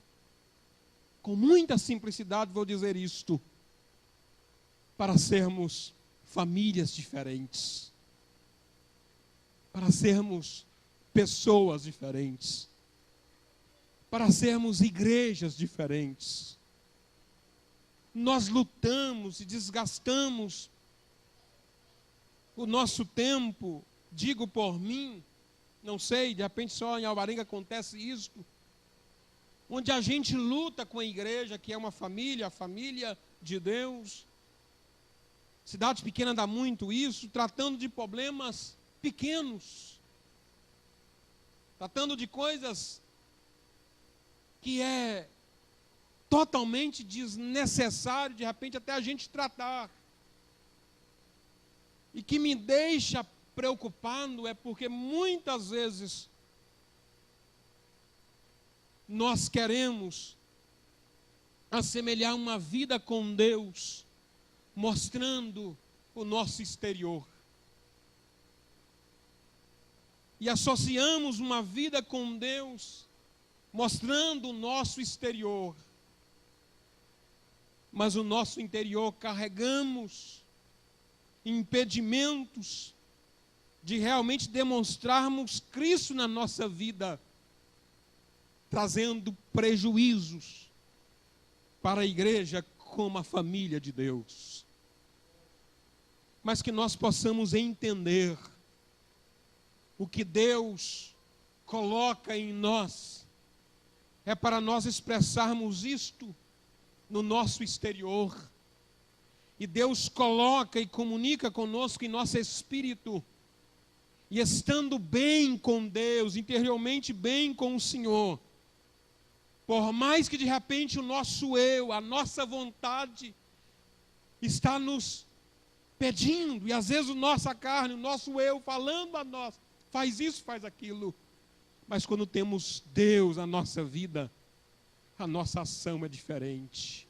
com muita simplicidade vou dizer isto, para sermos famílias diferentes, para sermos pessoas diferentes, para sermos igrejas diferentes. Nós lutamos e desgastamos o nosso tempo, digo por mim, não sei, de repente só em Alvarenga acontece isso, onde a gente luta com a igreja, que é uma família, a família de Deus. Cidade pequena dá muito isso, tratando de problemas pequenos, tratando de coisas que é totalmente desnecessário, de repente até a gente tratar. E que me deixa preocupado é porque muitas vezes nós queremos assemelhar uma vida com Deus, mostrando o nosso exterior. E associamos uma vida com Deus, mostrando o nosso exterior. Mas o nosso interior carregamos impedimentos de realmente demonstrarmos Cristo na nossa vida, trazendo prejuízos para a igreja como a família de Deus. Mas que nós possamos entender o que Deus coloca em nós é para nós expressarmos isto no nosso exterior. E Deus coloca e comunica conosco em nosso espírito. E estando bem com Deus, interiormente bem com o Senhor, por mais que de repente o nosso eu, a nossa vontade, está nos pedindo, e às vezes a nossa carne, o nosso eu falando a nós, faz isso, faz aquilo. Mas quando temos Deus na nossa vida, a nossa ação é diferente.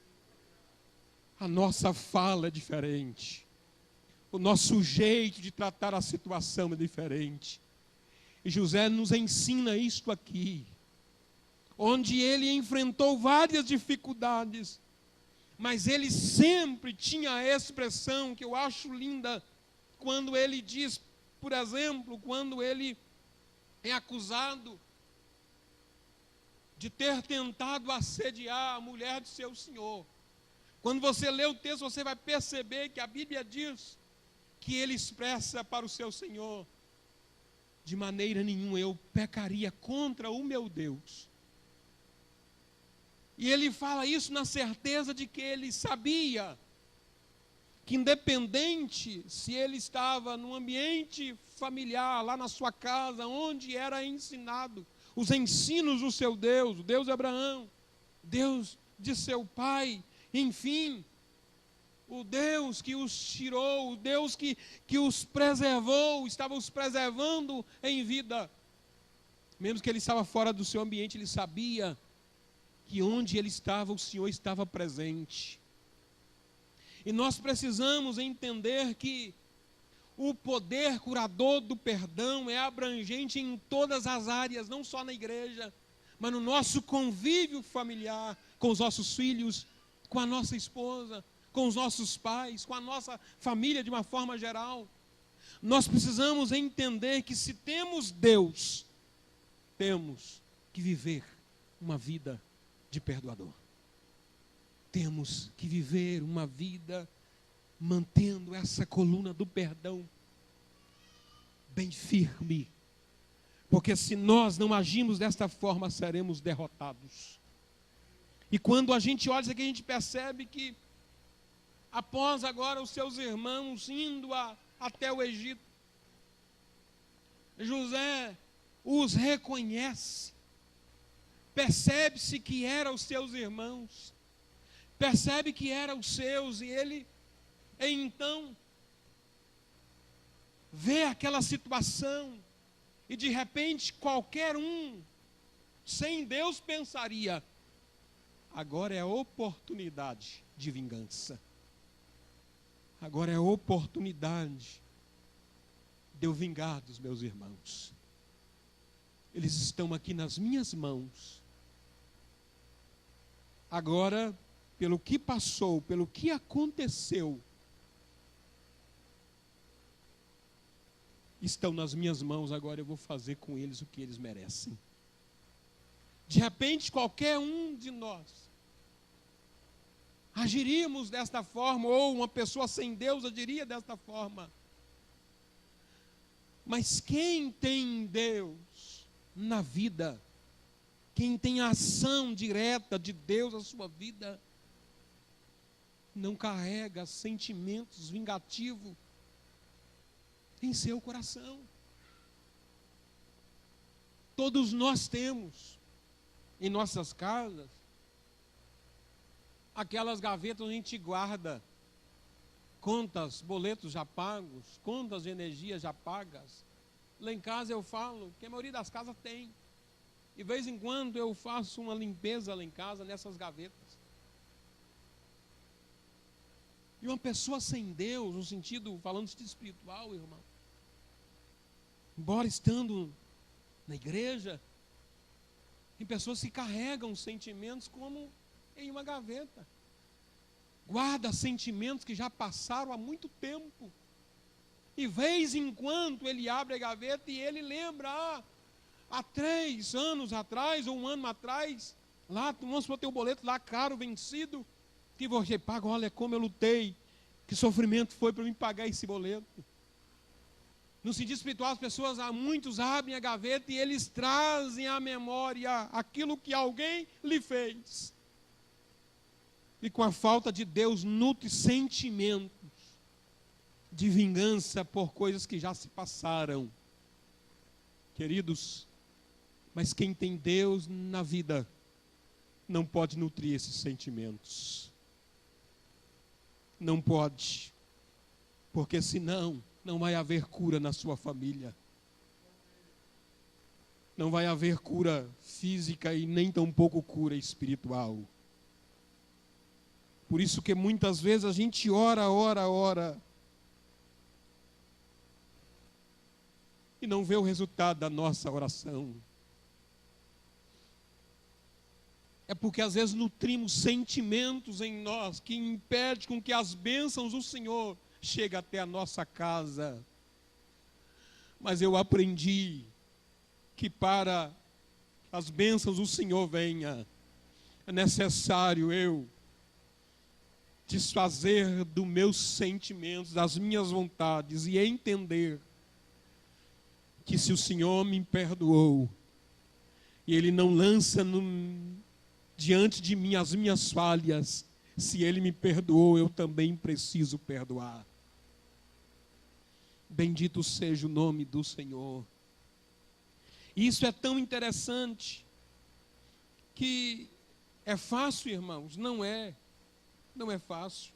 A nossa fala é diferente. O nosso jeito de tratar a situação é diferente. E José nos ensina isto aqui, onde ele enfrentou várias dificuldades, mas ele sempre tinha a expressão que eu acho linda, quando ele diz, por exemplo, quando ele é acusado de ter tentado assediar a mulher de seu senhor. Quando você lê o texto, você vai perceber que a Bíblia diz que ele expressa para o seu Senhor: de maneira nenhuma eu pecaria contra o meu Deus. E ele fala isso na certeza de que ele sabia que, independente se ele estava num ambiente familiar, lá na sua casa, onde era ensinado os ensinos do seu Deus, o Deus de Abraão, Deus de seu pai, enfim, o Deus que os tirou, o Deus que os preservou, estava os preservando em vida. Mesmo que ele estava fora do seu ambiente, ele sabia que onde ele estava, o Senhor estava presente. E nós precisamos entender que o poder curador do perdão é abrangente em todas as áreas, não só na igreja, mas no nosso convívio familiar, com os nossos filhos, com a nossa esposa, com os nossos pais, com a nossa família de uma forma geral. Nós precisamos entender que se temos Deus, temos que viver uma vida de perdoador. Temos que viver uma vida mantendo essa coluna do perdão bem firme. Porque se nós não agimos desta forma, seremos derrotados. E quando a gente olha isso aqui, a gente percebe que, após agora os seus irmãos indo até o Egito, José os reconhece, percebe-se que eram os seus irmãos, percebe que eram os seus, e ele então vê aquela situação, e de repente qualquer um, sem Deus, pensaria: agora é a oportunidade de vingança. Agora é a oportunidade de eu vingar dos meus irmãos. Eles estão aqui nas minhas mãos. Agora, pelo que passou, pelo que aconteceu, estão nas minhas mãos, agora eu vou fazer com eles o que eles merecem. De repente, qualquer um de nós agiríamos desta forma, ou uma pessoa sem Deus agiria desta forma. Mas quem tem Deus na vida, quem tem a ação direta de Deus na sua vida, não carrega sentimentos vingativos em seu coração. Todos nós temos em nossas casas aquelas gavetas onde a gente guarda contas, boletos já pagos, contas de energia já pagas. Lá em casa eu falo que a maioria das casas tem. E de vez em quando eu faço uma limpeza lá em casa, nessas gavetas. E uma pessoa sem Deus, no sentido, falando de espiritual, irmão, embora estando na igreja, tem pessoas que carregam sentimentos como em uma gaveta. Guarda sentimentos que já passaram há muito tempo. E vez em quando ele abre a gaveta e ele lembra, há 3 anos atrás, ou 1 ano atrás, lá, vamos supor, teu boleto lá caro, vencido, que você paga, olha como eu lutei, que sofrimento foi para mim pagar esse boleto. No sentido espiritual, as pessoas, muitos abrem a gaveta e eles trazem à memória aquilo que alguém lhe fez. E com a falta de Deus, nutre sentimentos de vingança por coisas que já se passaram. Queridos, mas quem tem Deus na vida não pode nutrir esses sentimentos. Não pode, porque senão não vai haver cura na sua família. Não vai haver cura física e nem tampouco cura espiritual. Por isso que muitas vezes a gente ora e não vê o resultado da nossa oração. É porque às vezes nutrimos sentimentos em nós que impedem com que as bênçãos do Senhor cheguem até a nossa casa. Mas eu aprendi que para as bênçãos do Senhor venha, é necessário eu desfazer dos meus sentimentos, das minhas vontades e entender que se o Senhor me perdoou e Ele não lança diante de mim as minhas falhas, se Ele me perdoou, eu também preciso perdoar. Bendito seja o nome do Senhor. Isso é tão interessante que é fácil, irmãos? Não é. Não é fácil.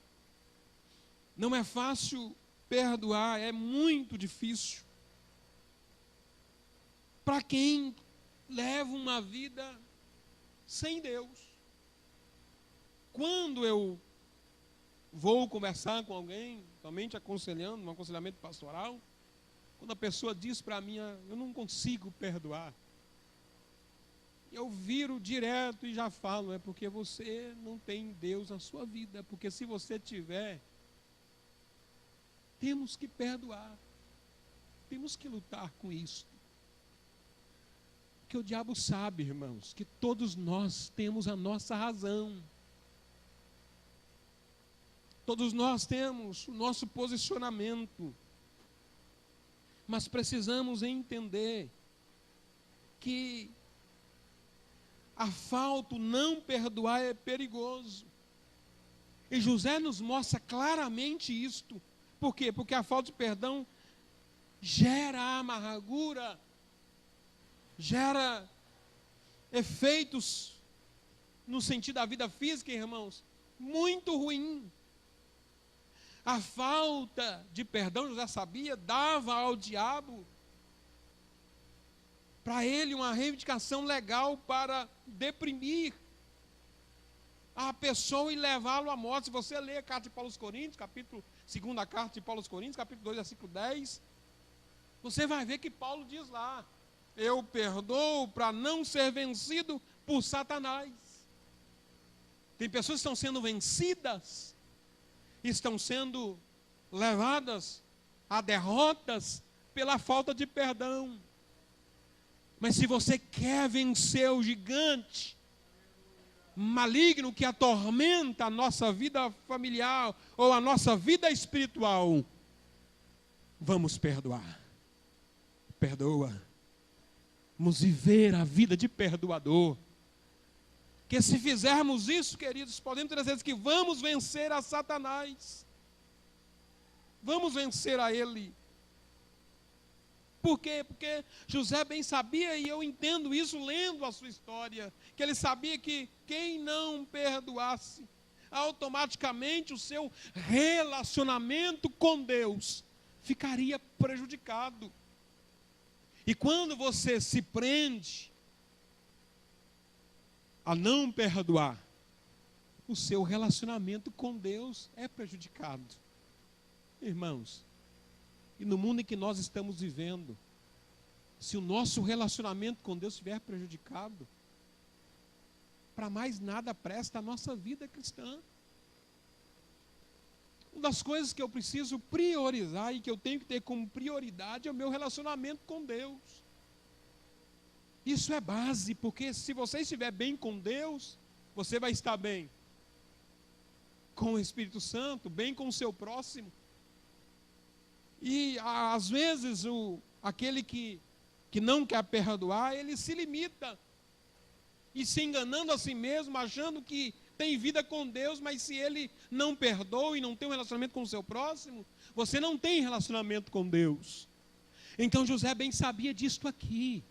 Não é fácil perdoar, é muito difícil. Para quem leva uma vida sem Deus. Quando eu vou conversar com alguém, somente aconselhando, um aconselhamento pastoral, quando a pessoa diz para mim, eu não consigo perdoar, eu viro direto e já falo, é porque você não tem Deus na sua vida, porque se você tiver, temos que perdoar, temos que lutar com isso. Porque o diabo sabe, irmãos, que todos nós temos a nossa razão. Todos nós temos o nosso posicionamento. Mas precisamos entender que a falta, o não perdoar é perigoso. E José nos mostra claramente isto. Por quê? Porque a falta de perdão gera amargura, gera efeitos no sentido da vida física, irmãos, muito ruim. A falta de perdão, José sabia, dava ao diabo, para ele, uma reivindicação legal para deprimir a pessoa e levá-lo à morte. Se você ler a carta de Paulo aos Coríntios, segunda carta de Paulo aos Coríntios, capítulo 2, versículo 10, você vai ver que Paulo diz lá, eu perdoo para não ser vencido por Satanás. Tem pessoas que estão sendo vencidas, estão sendo levadas a derrotas pela falta de perdão. Mas se você quer vencer o gigante maligno que atormenta a nossa vida familiar ou a nossa vida espiritual, vamos perdoar. Perdoa. Vamos viver a vida de perdoador. Que se fizermos isso, queridos, podemos ter certeza que vamos vencer a Satanás. Vamos vencer a ele. Por quê? Porque José bem sabia, e eu entendo isso lendo a sua história, que ele sabia que quem não perdoasse, automaticamente o seu relacionamento com Deus ficaria prejudicado. E quando você se prende a não perdoar, o seu relacionamento com Deus é prejudicado. Irmãos, e no mundo em que nós estamos vivendo, se o nosso relacionamento com Deus estiver prejudicado, para mais nada presta a nossa vida cristã. Uma das coisas que eu preciso priorizar e que eu tenho que ter como prioridade é o meu relacionamento com Deus. Isso é base, porque se você estiver bem com Deus, você vai estar bem com o Espírito Santo, bem com o seu próximo. E às vezes aquele que não quer perdoar, ele se limita e se enganando a si mesmo, achando que tem vida com Deus, mas se ele não perdoa e não tem um relacionamento com o seu próximo, você não tem relacionamento com Deus. Então José bem sabia disto aqui.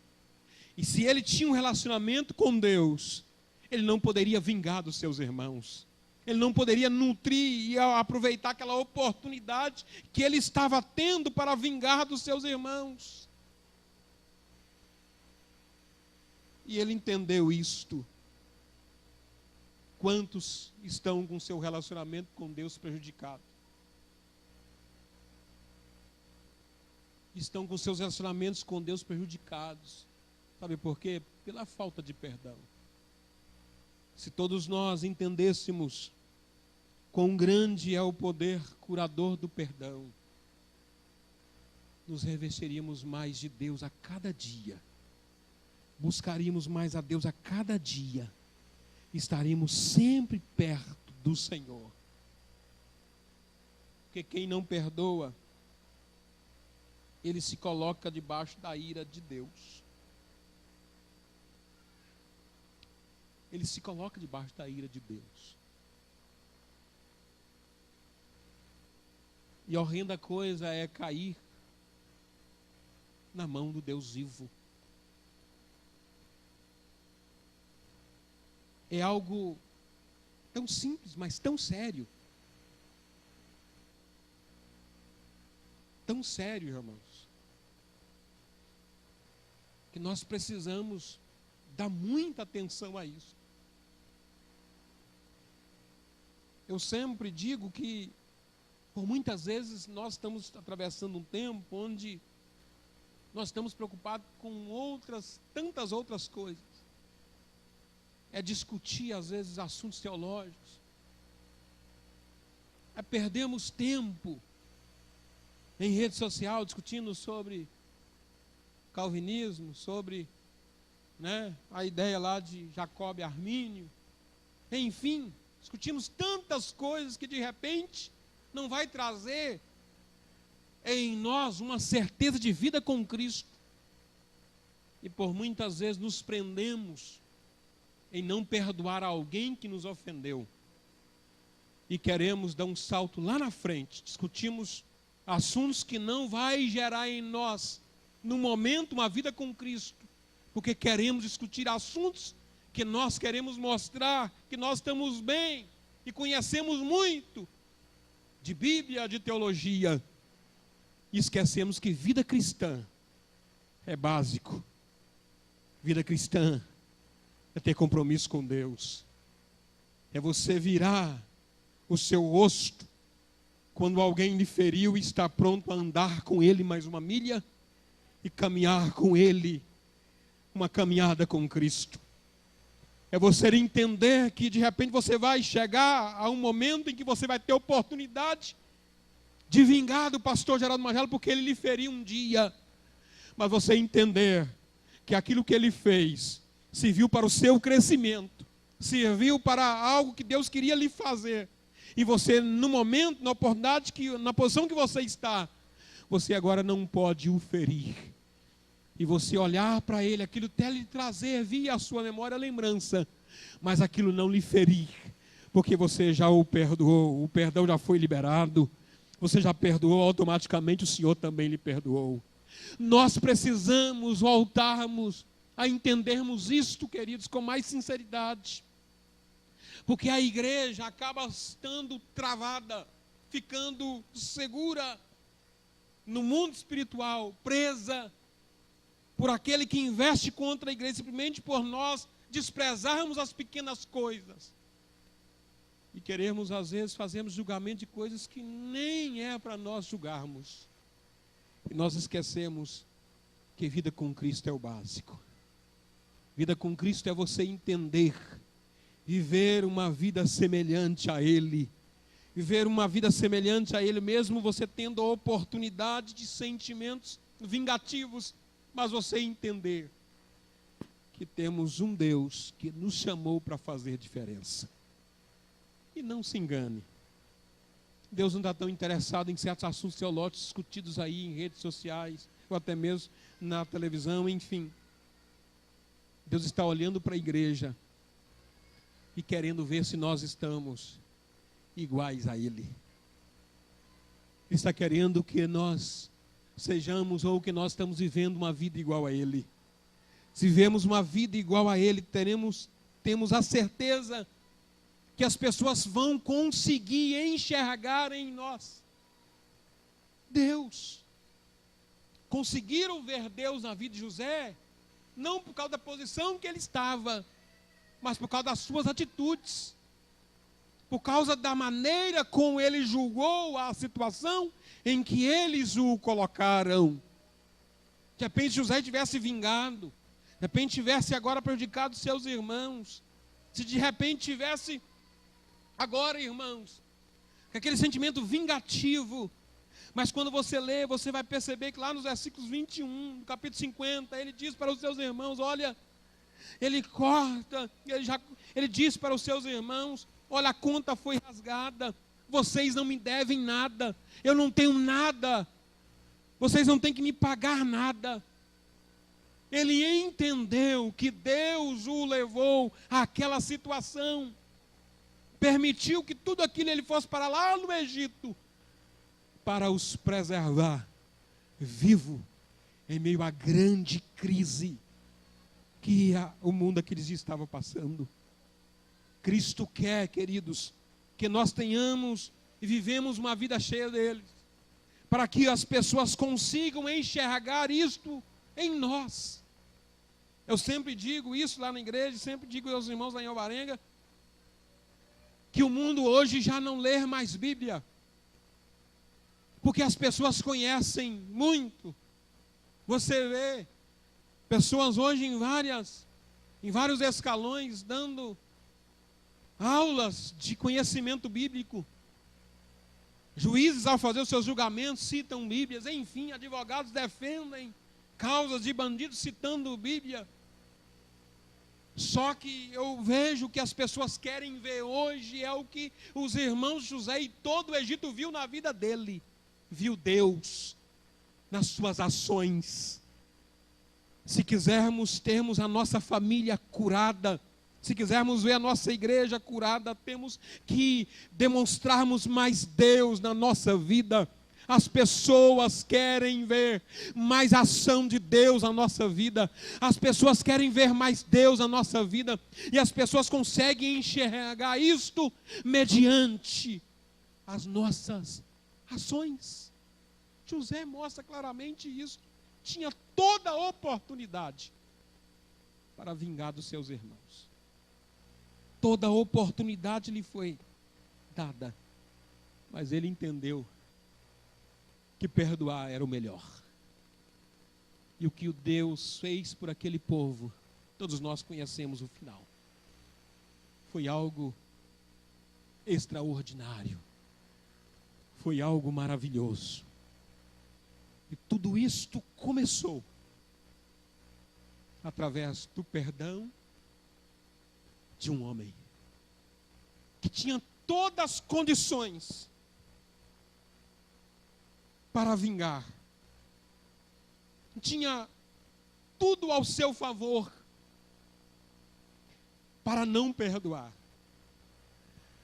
E se ele tinha um relacionamento com Deus, ele não poderia vingar dos seus irmãos. Ele não poderia nutrir e aproveitar aquela oportunidade que ele estava tendo para vingar dos seus irmãos. E ele entendeu isto. Quantos estão com seu relacionamento com Deus prejudicado? Estão com seus relacionamentos com Deus prejudicados. Sabe por quê? Pela falta de perdão. Se todos nós entendêssemos quão grande é o poder curador do perdão, nos revestiríamos mais de Deus a cada dia. Buscaríamos mais a Deus a cada dia. Estaríamos sempre perto do Senhor. Porque quem não perdoa, ele se coloca debaixo da ira de Deus. Ele se coloca debaixo da ira de Deus. E a horrenda coisa é cair na mão do Deus vivo. É algo tão simples, mas tão sério. Tão sério, irmãos, que nós precisamos dar muita atenção a isso. Eu sempre digo que, por muitas vezes, nós estamos atravessando um tempo onde nós estamos preocupados com tantas outras coisas. É discutir, às vezes, assuntos teológicos. Perdemos tempo em rede social discutindo sobre calvinismo, sobre a ideia lá de Jacob e Armínio. Enfim, discutimos tantas coisas que de repente não vai trazer em nós uma certeza de vida com Cristo. E por muitas vezes nos prendemos em não perdoar alguém que nos ofendeu. E queremos dar um salto lá na frente. Discutimos assuntos que não vai gerar em nós, no momento, uma vida com Cristo. Porque queremos discutir assuntos que nós queremos mostrar que nós estamos bem e conhecemos muito de Bíblia, de teologia. E esquecemos que vida cristã é básico. Vida cristã é ter compromisso com Deus. É você virar o seu rosto quando alguém lhe feriu e está pronto a andar com ele mais uma milha e caminhar com ele uma caminhada com Cristo. É você entender que de repente você vai chegar a um momento em que você vai ter oportunidade de vingar do pastor Geraldo Magela porque ele lhe feriu um dia. Mas você entender que aquilo que ele fez serviu para o seu crescimento, serviu para algo que Deus queria lhe fazer. E você, no momento, na oportunidade, na posição que você está, você agora não pode o ferir. E você olhar para ele, aquilo até lhe trazer via a sua memória a lembrança, mas aquilo não lhe ferir, porque você já o perdoou, o perdão já foi liberado, você já perdoou, automaticamente o Senhor também lhe perdoou. Nós precisamos voltarmos a entendermos isto, queridos, com mais sinceridade. Porque a igreja acaba estando travada, ficando segura no mundo espiritual, presa por aquele que investe contra a igreja, simplesmente por nós desprezarmos as pequenas coisas. E queremos, às vezes, fazermos julgamento de coisas que nem é para nós julgarmos. E nós esquecemos que vida com Cristo é o básico. Vida com Cristo é você entender, viver uma vida semelhante a Ele. Viver uma vida semelhante a Ele, mesmo você tendo a oportunidade de sentimentos vingativos, mas você entender que temos um Deus que nos chamou para fazer diferença. E não se engane. Deus não está tão interessado em certos assuntos teológicos discutidos aí em redes sociais, ou até mesmo na televisão, enfim. Deus está olhando para a igreja e querendo ver se nós estamos iguais a Ele. Ele está querendo que nós sejamos, ou que nós estamos vivendo uma vida igual a Ele. Se vivemos uma vida igual a Ele, temos a certeza que as pessoas vão conseguir enxergar em nós Deus. Conseguiram ver Deus na vida de José, não por causa da posição que ele estava, mas por causa das suas atitudes, por causa da maneira como ele julgou a situação em que eles o colocaram. De repente José tivesse vingado, de repente tivesse agora prejudicado seus irmãos, se de repente tivesse agora, irmãos, com aquele sentimento vingativo. Mas quando você lê, você vai perceber que lá nos versículos 21, no capítulo 50, ele diz para os seus irmãos, olha, ele corta, ele diz para os seus irmãos, olha, a conta foi rasgada, vocês não me devem nada, eu não tenho nada, vocês não têm que me pagar nada. Ele entendeu que Deus o levou àquela situação, permitiu que tudo aquilo ele fosse para lá no Egito, para os preservar vivo em meio à grande crise que o mundo aqueles dias estava passando. Cristo quer, queridos, que nós tenhamos e vivemos uma vida cheia dele, para que as pessoas consigam enxergar isto em nós. Eu sempre digo isso lá na igreja, sempre digo aos irmãos lá em Alvarenga, que o mundo hoje já não lê mais Bíblia, porque as pessoas conhecem muito. Você vê pessoas hoje em vários escalões dando aulas de conhecimento bíblico. Juízes, ao fazer os seus julgamentos, citam Bíblias. Enfim, advogados defendem causas de bandidos citando Bíblia. Só que eu vejo que as pessoas querem ver hoje é o que os irmãos José e todo o Egito viu na vida dele. Viu Deus nas suas ações. Se quisermos termos a nossa família curada, se quisermos ver a nossa igreja curada, temos que demonstrarmos mais Deus na nossa vida. As pessoas querem ver mais ação de Deus na nossa vida. As pessoas querem ver mais Deus na nossa vida. E as pessoas conseguem enxergar isto mediante as nossas ações. José mostra claramente isso. Tinha toda a oportunidade para vingar dos seus irmãos. Toda a oportunidade lhe foi dada. Mas ele entendeu que perdoar era o melhor. E o que o Deus fez por aquele povo, todos nós conhecemos o final. Foi algo extraordinário. Foi algo maravilhoso. E tudo isto começou através do perdão de um homem que tinha todas as condições para vingar. Tinha tudo ao seu favor para não perdoar.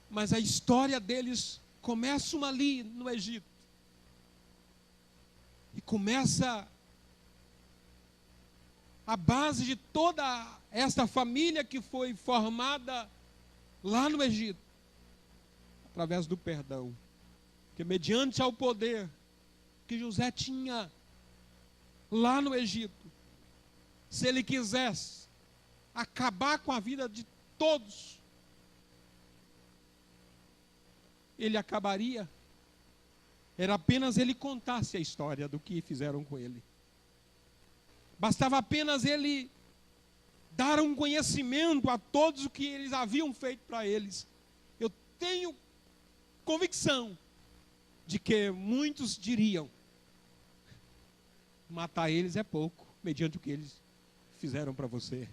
Mas a história deles começa ali no Egito. E começa a base de toda esta família que foi formada lá no Egito, através do perdão. Que mediante ao poder que José tinha lá no Egito, se ele quisesse acabar com a vida de todos, ele acabaria. Era apenas ele contasse a história do que fizeram com ele. Bastava apenas ele dar um conhecimento a todos o que eles haviam feito para eles. Eu tenho convicção de que muitos diriam: matar eles é pouco, mediante o que eles fizeram para você.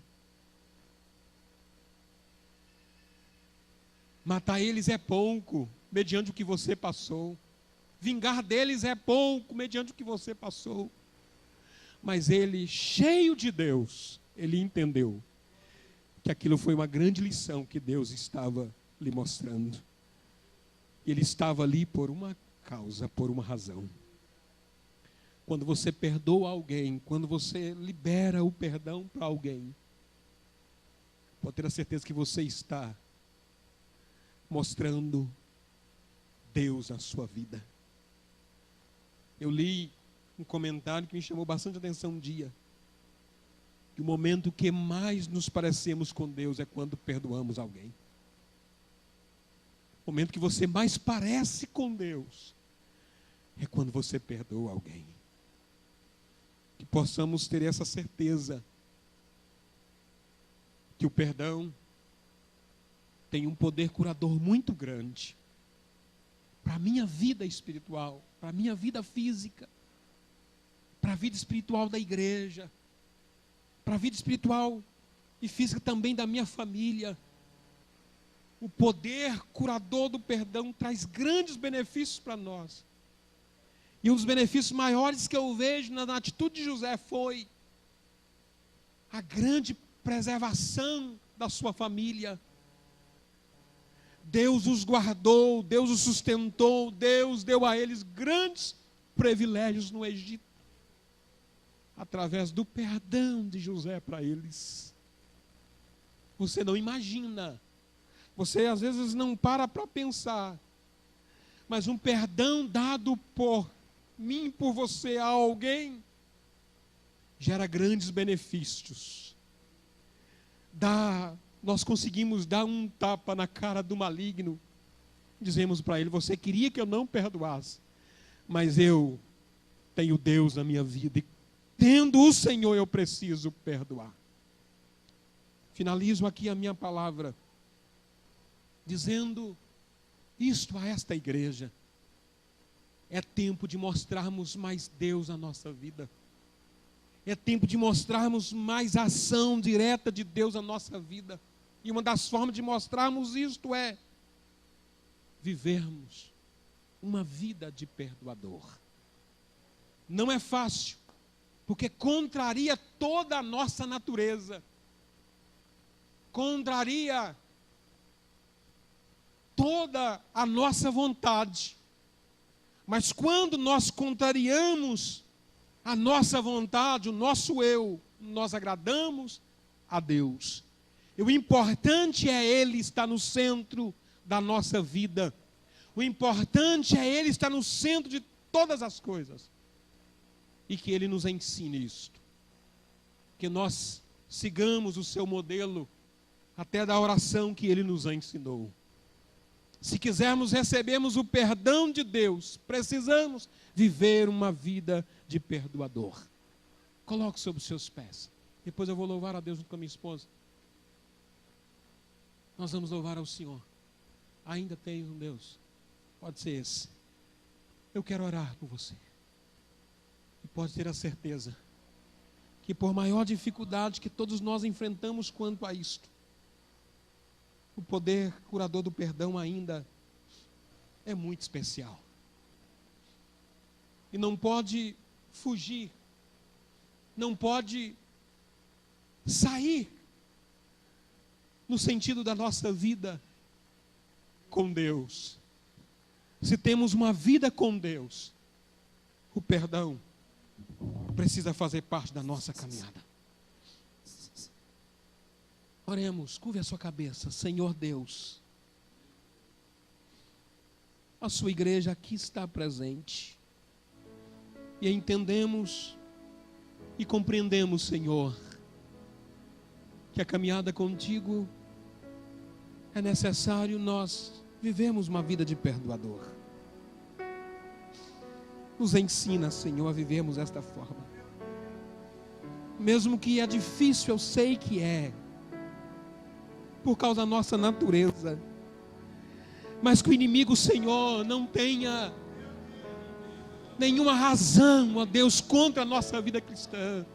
Matar eles é pouco, mediante o que você passou. Vingar deles é pouco, mediante o que você passou. Mas ele, cheio de Deus, ele entendeu que aquilo foi uma grande lição que Deus estava lhe mostrando. Ele estava ali por uma causa, por uma razão. Quando você perdoa alguém, quando você libera o perdão para alguém, pode ter a certeza que você está mostrando Deus na sua vida. Eu li um comentário que me chamou bastante atenção um dia. Que o momento que mais nos parecemos com Deus é quando perdoamos alguém. O momento que você mais parece com Deus é quando você perdoa alguém. Que possamos ter essa certeza que o perdão tem um poder curador muito grande para a minha vida espiritual, para a minha vida física, para a vida espiritual da igreja, para a vida espiritual e física também da minha família. O poder curador do perdão traz grandes benefícios para nós. E um dos benefícios maiores que eu vejo na atitude de José foi a grande preservação da sua família. Deus os guardou, Deus os sustentou, Deus deu a eles grandes privilégios no Egito, através do perdão de José para eles. Você não imagina, você às vezes não para pensar, mas um perdão dado por mim, por você a alguém, gera grandes benefícios. Nós conseguimos dar um tapa na cara do maligno. Dizemos para ele: você queria que eu não perdoasse, mas eu tenho Deus na minha vida, e tendo o Senhor eu preciso perdoar. Finalizo aqui a minha palavra dizendo isto a esta igreja: é tempo de mostrarmos mais Deus na nossa vida. É tempo de mostrarmos mais a ação direta de Deus na nossa vida. E uma das formas de mostrarmos isto é vivermos uma vida de perdoador. Não é fácil, porque contraria toda a nossa natureza. Contraria toda a nossa vontade. Mas quando nós contrariamos a nossa vontade, o nosso eu, nós agradamos a Deus. E o importante é Ele estar no centro da nossa vida. O importante é Ele estar no centro de todas as coisas. E que Ele nos ensine isto. Que nós sigamos o seu modelo até da oração que Ele nos ensinou. Se quisermos recebermos o perdão de Deus, precisamos viver uma vida de perdoador. Coloque sobre os seus pés. Depois eu vou louvar a Deus junto com a minha esposa. Nós vamos louvar ao Senhor. Ainda tem um Deus. Pode ser esse. Eu quero orar por você. E pode ter a certeza que por maior dificuldade que todos nós enfrentamos quanto a isto, o poder curador do perdão ainda é muito especial. E não pode fugir, não pode sair no sentido da nossa vida com Deus. Se temos uma vida com Deus, o perdão precisa fazer parte da nossa caminhada. Oremos, curve a sua cabeça. Senhor Deus, a sua igreja aqui está presente. E entendemos e compreendemos, Senhor, que a caminhada contigo é necessário nós vivemos uma vida de perdoador. Nos ensina, Senhor, a vivermos desta forma. Mesmo que é difícil, eu sei que é, por causa da nossa natureza. Mas que o inimigo, Senhor, não tenha nenhuma razão, ó Deus, contra a nossa vida cristã.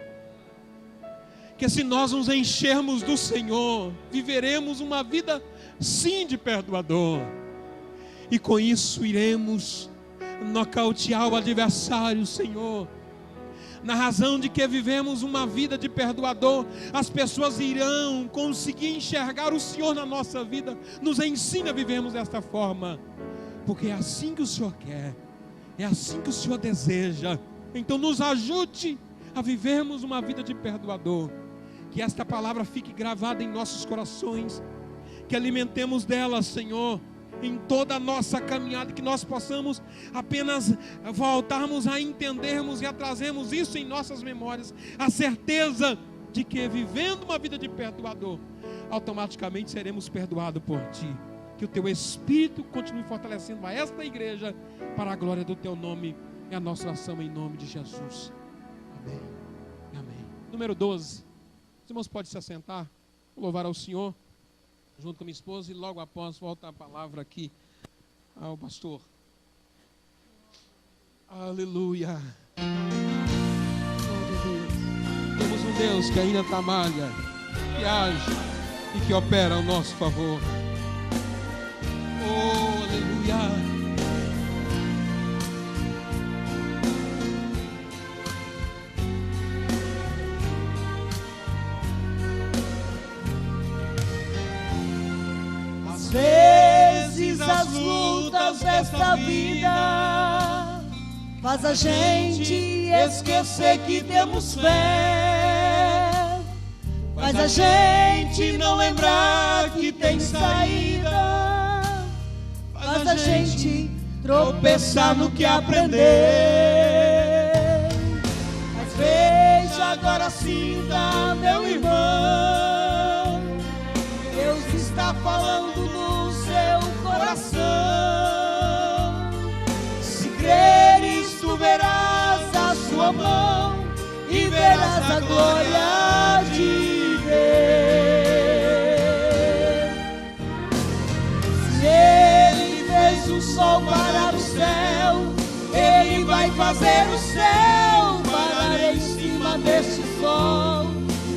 Que se nós nos enchermos do Senhor, viveremos uma vida sim de perdoador. E com isso iremos nocautear o adversário, Senhor. Na razão de que vivemos uma vida de perdoador, as pessoas irão conseguir enxergar o Senhor na nossa vida. Nos ensina a vivermos desta forma, porque é assim que o Senhor quer, é assim que o Senhor deseja. Então nos ajude a vivermos uma vida de perdoador. Que esta palavra fique gravada em nossos corações, que alimentemos dela, Senhor, em toda a nossa caminhada, que nós possamos apenas voltarmos a entendermos e a trazermos isso em nossas memórias, a certeza de que vivendo uma vida de perdoador, automaticamente seremos perdoados por Ti. Que o Teu Espírito continue fortalecendo a esta igreja, para a glória do Teu nome. É a nossa oração em nome de Jesus. Amém. Amém. Número 12. Os irmãos podem se assentar. Vou louvar ao Senhor junto com minha esposa, e logo após volta a palavra aqui ao pastor. Aleluia. Temos um Deus que ainda trabalha, que age e que opera ao nosso favor. Oh, aleluia. Vezes as lutas desta vida faz a gente esquecer que temos fé, faz a gente não lembrar que tem saída, faz a gente tropeçar no que aprender. Mas veja agora sinta, meu irmão, Deus está falando no seu coração. Se creres, tu verás a sua mão e verás a glória de Deus. Se Ele fez o sol parar o céu, Ele vai fazer o céu parar em cima deste sol.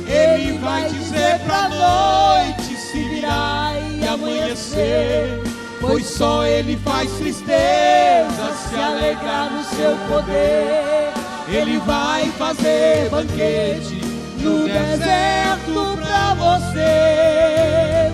Ele vai dizer pra noite se virar e amanhecer, pois só Ele faz tristeza se alegrar no seu poder. Ele vai fazer banquete no deserto pra você.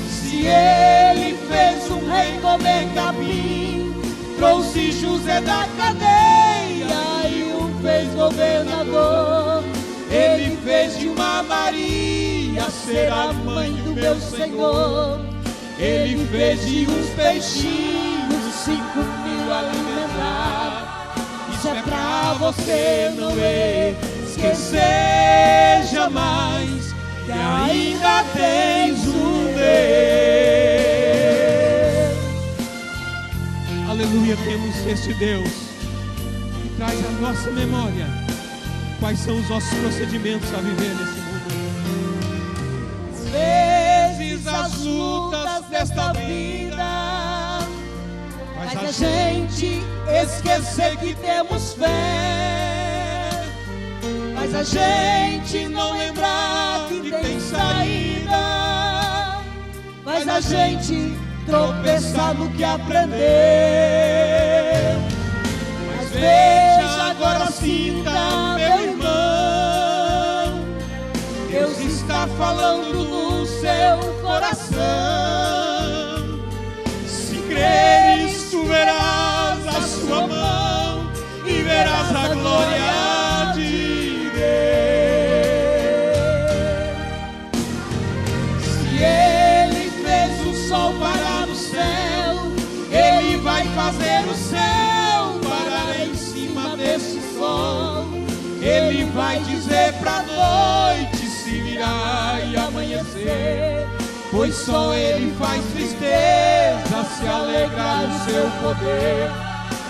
Se Ele fez um rei comer capim, trouxe José da cadeia e o fez governador. Ele fez de uma Maria ser a mãe do meu Senhor. Ele fez de uns peixinhos 5.000 alimentar. Isso é pra você não esquecer jamais que ainda tens um Deus. Aleluia, temos este Deus que traz à nossa memória quais são os nossos procedimentos a viver nesse mundo. Às vezes as lutas desta vida faz a gente esquecer que temos fé, faz a gente não lembrar que tem saída, faz a gente tropeçar no que aprendeu. Mas veja agora sinta, meu irmão, Deus está falando no seu coração. Se creres, tu verás a sua mão e verás a glória de Deus. Se Ele fez o sol parar no céu, Ele vai fazer o céu parar em cima desse sol. Ele vai dizer pra noite se virar e amanhecer, pois só Ele faz tristeza se alegrar no seu poder.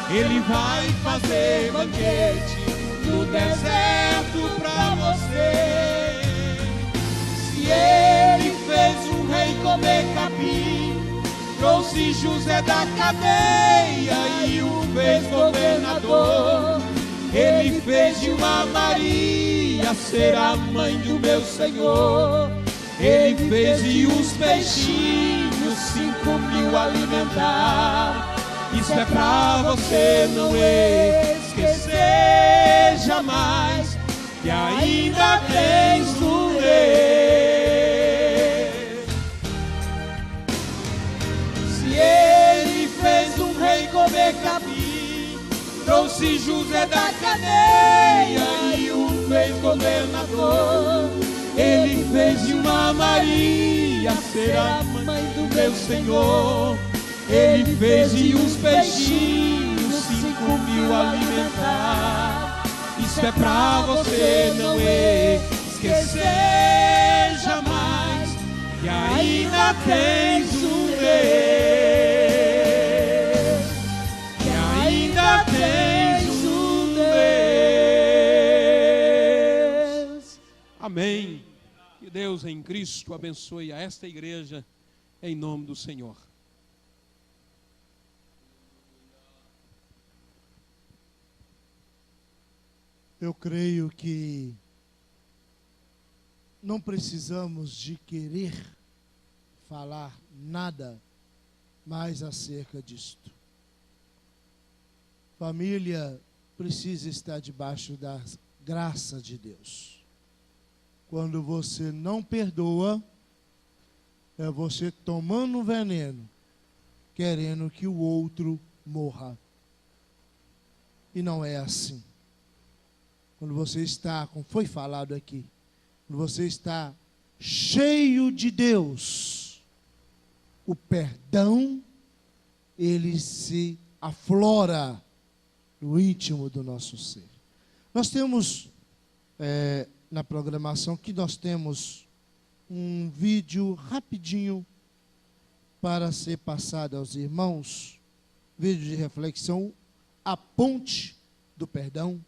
Ele vai fazer banquete no deserto pra você. Se Ele fez um rei comer capim, trouxe José da cadeia e o fez governador. Ele fez de uma Maria ser a mãe do meu Senhor. Ele fez de uns peixinhos 5.000 alimentar. Isso é pra você não esquecer jamais que ainda tens um Deus. Se ele fez um rei comer capim, trouxe José da cadeia e o fez governador, Ele fez de uma Maria ser a mãe do meu Senhor. Ele fez de uns peixinhos 5.000 alimentar. Isso é pra você não esquecer jamais que ainda tens um Deus, que ainda tens um Deus. Amém. Que Deus em Cristo abençoe a esta igreja em nome do Senhor. Eu creio que não precisamos de querer falar nada mais acerca disto. Família precisa estar debaixo da graça de Deus. Quando você não perdoa, é você tomando um veneno, querendo que o outro morra. E não é assim. Quando você está, como foi falado aqui, quando você está cheio de Deus, o perdão, ele se aflora no íntimo do nosso ser. Nós temos, na programação, que nós temos um vídeo rapidinho para ser passado aos irmãos, vídeo de reflexão, a ponte do perdão.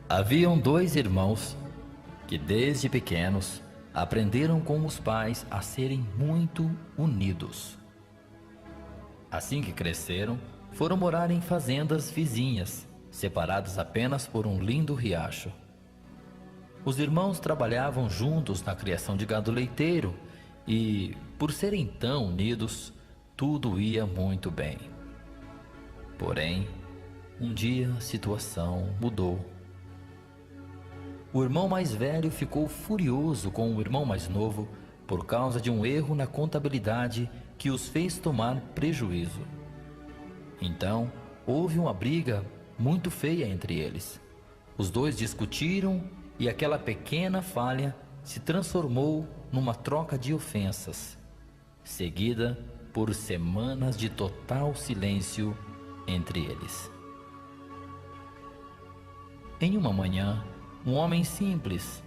Haviam 2 irmãos que desde pequenos aprenderam com os pais a serem muito unidos. Assim que cresceram, foram morar em fazendas vizinhas, separadas apenas por um lindo riacho. Os irmãos trabalhavam juntos na criação de gado leiteiro e, por serem tão unidos, tudo ia muito bem. Porém, um dia a situação mudou. O irmão mais velho ficou furioso com o irmão mais novo por causa de um erro na contabilidade que os fez tomar prejuízo. Então, houve uma briga muito feia entre eles. Os dois discutiram e aquela pequena falha se transformou numa troca de ofensas, seguida por semanas de total silêncio entre eles. Em uma manhã, um homem simples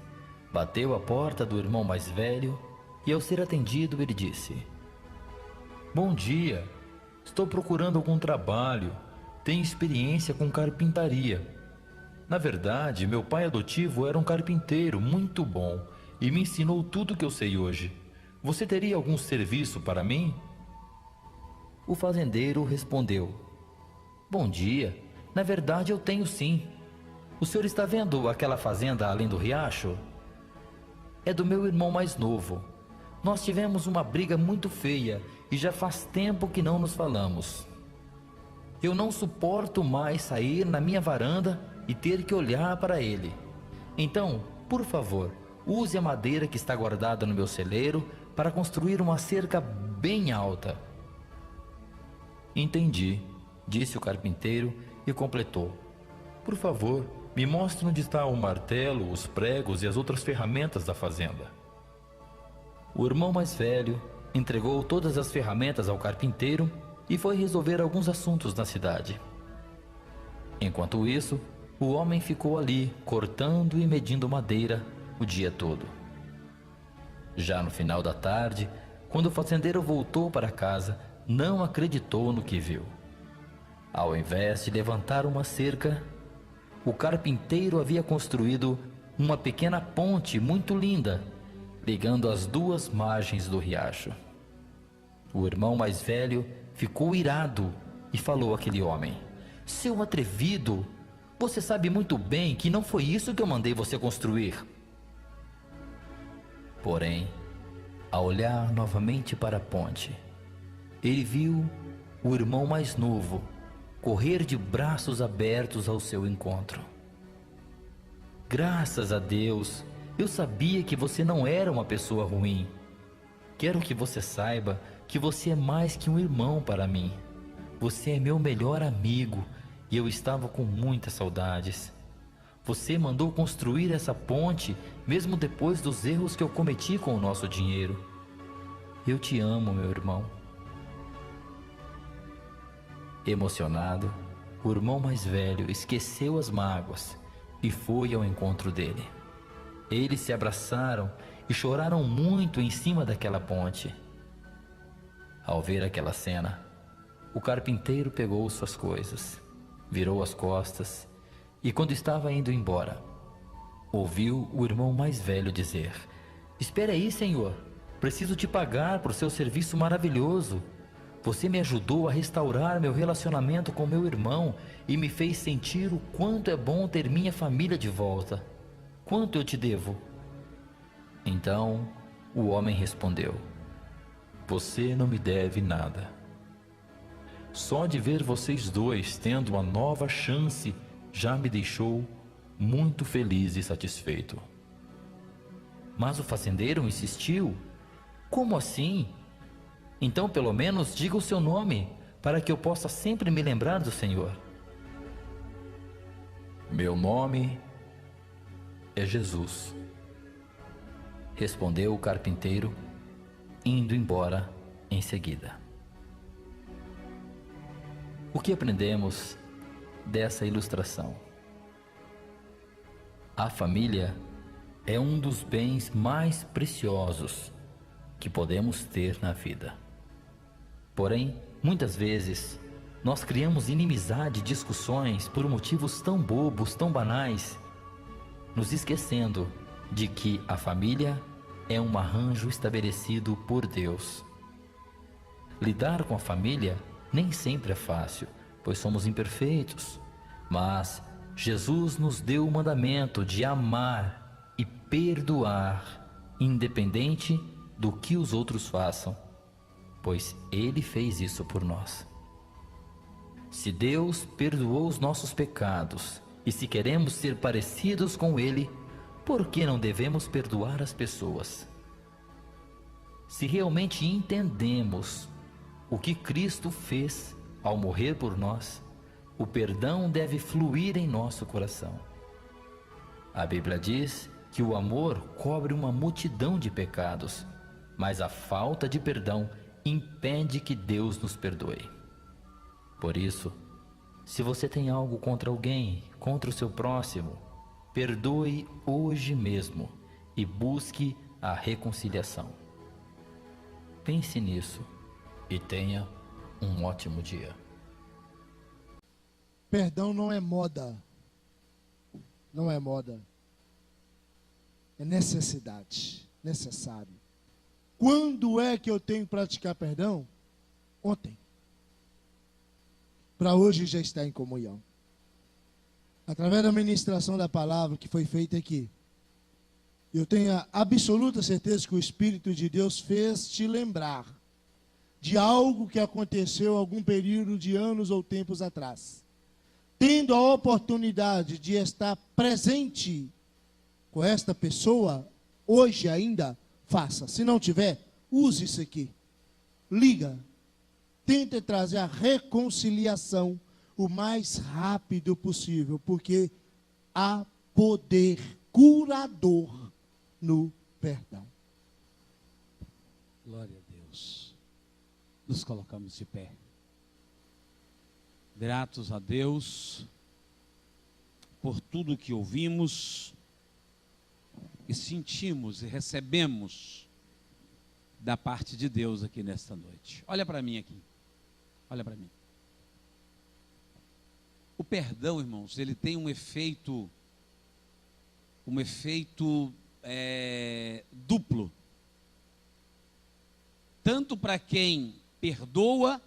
bateu à porta do irmão mais velho e, ao ser atendido, ele disse: "Bom dia, estou procurando algum trabalho, tenho experiência com carpintaria. Na verdade, meu pai adotivo era um carpinteiro muito bom e me ensinou tudo que eu sei hoje. Você teria algum serviço para mim?" O fazendeiro respondeu: "Bom dia, na verdade eu tenho sim. O senhor está vendo aquela fazenda além do riacho? É do meu irmão mais novo. Nós tivemos uma briga muito feia e já faz tempo que não nos falamos. Eu não suporto mais sair na minha varanda e ter que olhar para ele. Então, por favor, use a madeira que está guardada no meu celeiro para construir uma cerca bem alta." "Entendi", disse o carpinteiro e completou: "Por favor, me mostre onde está o martelo, os pregos e as outras ferramentas da fazenda." O irmão mais velho entregou todas as ferramentas ao carpinteiro e foi resolver alguns assuntos na cidade. Enquanto isso, o homem ficou ali, cortando e medindo madeira o dia todo. Já no final da tarde, quando o fazendeiro voltou para casa, não acreditou no que viu. Ao invés de levantar uma cerca, o carpinteiro havia construído uma pequena ponte muito linda, ligando as 2 margens do riacho. O irmão mais velho ficou irado e falou àquele homem: "Seu atrevido, você sabe muito bem que não foi isso que eu mandei você construir. Porém, ao olhar novamente para a ponte, ele viu o irmão mais novo correr de braços abertos ao seu encontro. Graças a Deus, eu sabia que você não era uma pessoa ruim. Quero que você saiba que você é mais que um irmão para mim. Você é meu melhor amigo e eu estava com muitas saudades. Você mandou construir essa ponte mesmo depois dos erros que eu cometi com o nosso dinheiro. Eu te amo, meu irmão. Emocionado, o irmão mais velho esqueceu as mágoas e foi ao encontro dele. Eles se abraçaram e choraram muito em cima daquela ponte. Ao ver aquela cena, o carpinteiro pegou suas coisas, virou as costas e, quando estava indo embora, ouviu o irmão mais velho dizer: "Espera aí, senhor, preciso te pagar por seu serviço maravilhoso. Você me ajudou a restaurar meu relacionamento com meu irmão e me fez sentir o quanto é bom ter minha família de volta. Quanto eu te devo?" Então o homem respondeu: "Você não me deve nada. Só de ver vocês dois tendo uma nova chance já me deixou muito feliz e satisfeito." Mas o fazendeiro insistiu: "Como assim? Então pelo menos diga o seu nome, para que eu possa sempre me lembrar do Senhor." "Meu nome é Jesus", respondeu o carpinteiro, indo embora em seguida. O que aprendemos dessa ilustração? A família é um dos bens mais preciosos que podemos ter na vida. Porém, muitas vezes, nós criamos inimizade e discussões por motivos tão bobos, tão banais, nos esquecendo de que a família é um arranjo estabelecido por Deus. Lidar com a família nem sempre é fácil, pois somos imperfeitos, mas Jesus nos deu o mandamento de amar e perdoar, independente do que os outros façam, pois Ele fez isso por nós. Se Deus perdoou os nossos pecados e se queremos ser parecidos com Ele, por que não devemos perdoar as pessoas? Se realmente entendemos o que Cristo fez ao morrer por nós, o perdão deve fluir em nosso coração. A Bíblia diz que o amor cobre uma multidão de pecados, mas a falta de perdão impede que Deus nos perdoe. Por isso, se você tem algo contra alguém, contra o seu próximo, perdoe hoje mesmo e busque a reconciliação. Pense nisso e tenha um ótimo dia. Perdão não é moda. Não é moda. É necessidade. Necessário. Quando é que eu tenho que praticar perdão? Ontem. Para hoje já está em comunhão. Através da ministração da palavra que foi feita aqui, eu tenho a absoluta certeza que o Espírito de Deus fez te lembrar de algo que aconteceu algum período de anos ou tempos atrás. Tendo a oportunidade de estar presente com esta pessoa, hoje ainda, faça. Se não tiver, use isso aqui. Liga. Tente trazer a reconciliação o mais rápido possível, porque há poder curador no perdão. Glória a Deus. Nos colocamos de pé. Gratos a Deus por tudo que ouvimos e sentimos e recebemos da parte de Deus aqui nesta noite. Olha para mim aqui. Olha para mim. O perdão, irmãos, ele tem um efeito duplo. Tanto para quem perdoa,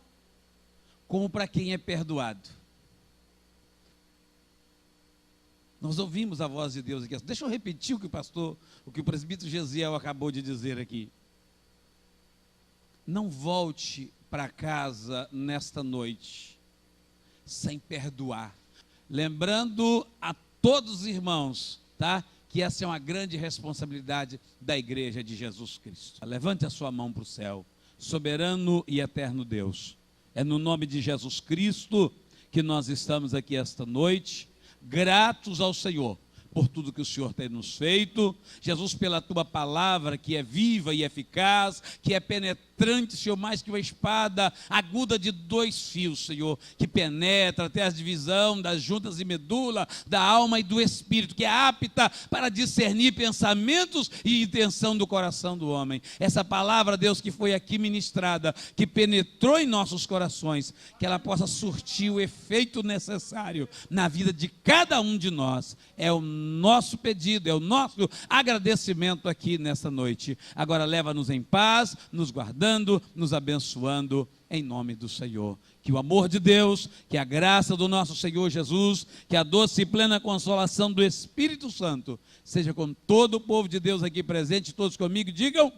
como para quem é perdoado. Nós ouvimos a voz de Deus aqui. Deixa eu repetir o que o presbítero Gesiel acabou de dizer aqui. Não volte para casa nesta noite sem perdoar. Lembrando a todos os irmãos, tá? Que essa é uma grande responsabilidade da igreja de Jesus Cristo. Levante a sua mão para o céu. Soberano e eterno Deus, é no nome de Jesus Cristo que nós estamos aqui esta noite, gratos ao Senhor por tudo que o Senhor tem nos feito. Jesus, pela tua palavra que é viva e eficaz, que é penetrante, Senhor, mais que uma espada aguda de 2 fios, Senhor, que penetra até a divisão das juntas e medula, da alma e do espírito, que é apta para discernir pensamentos e intenção do coração do homem. Essa palavra, Deus, que foi aqui ministrada, que penetrou em nossos corações, que ela possa surtir o efeito necessário na vida de cada um de nós. É o nosso pedido, é o nosso agradecimento aqui nesta noite. Agora leva-nos em paz, nos guardando, nos abençoando, em nome do Senhor. Que o amor de Deus, que a graça do nosso Senhor Jesus, que a doce e plena consolação do Espírito Santo, seja com todo o povo de Deus aqui presente, todos comigo, digam...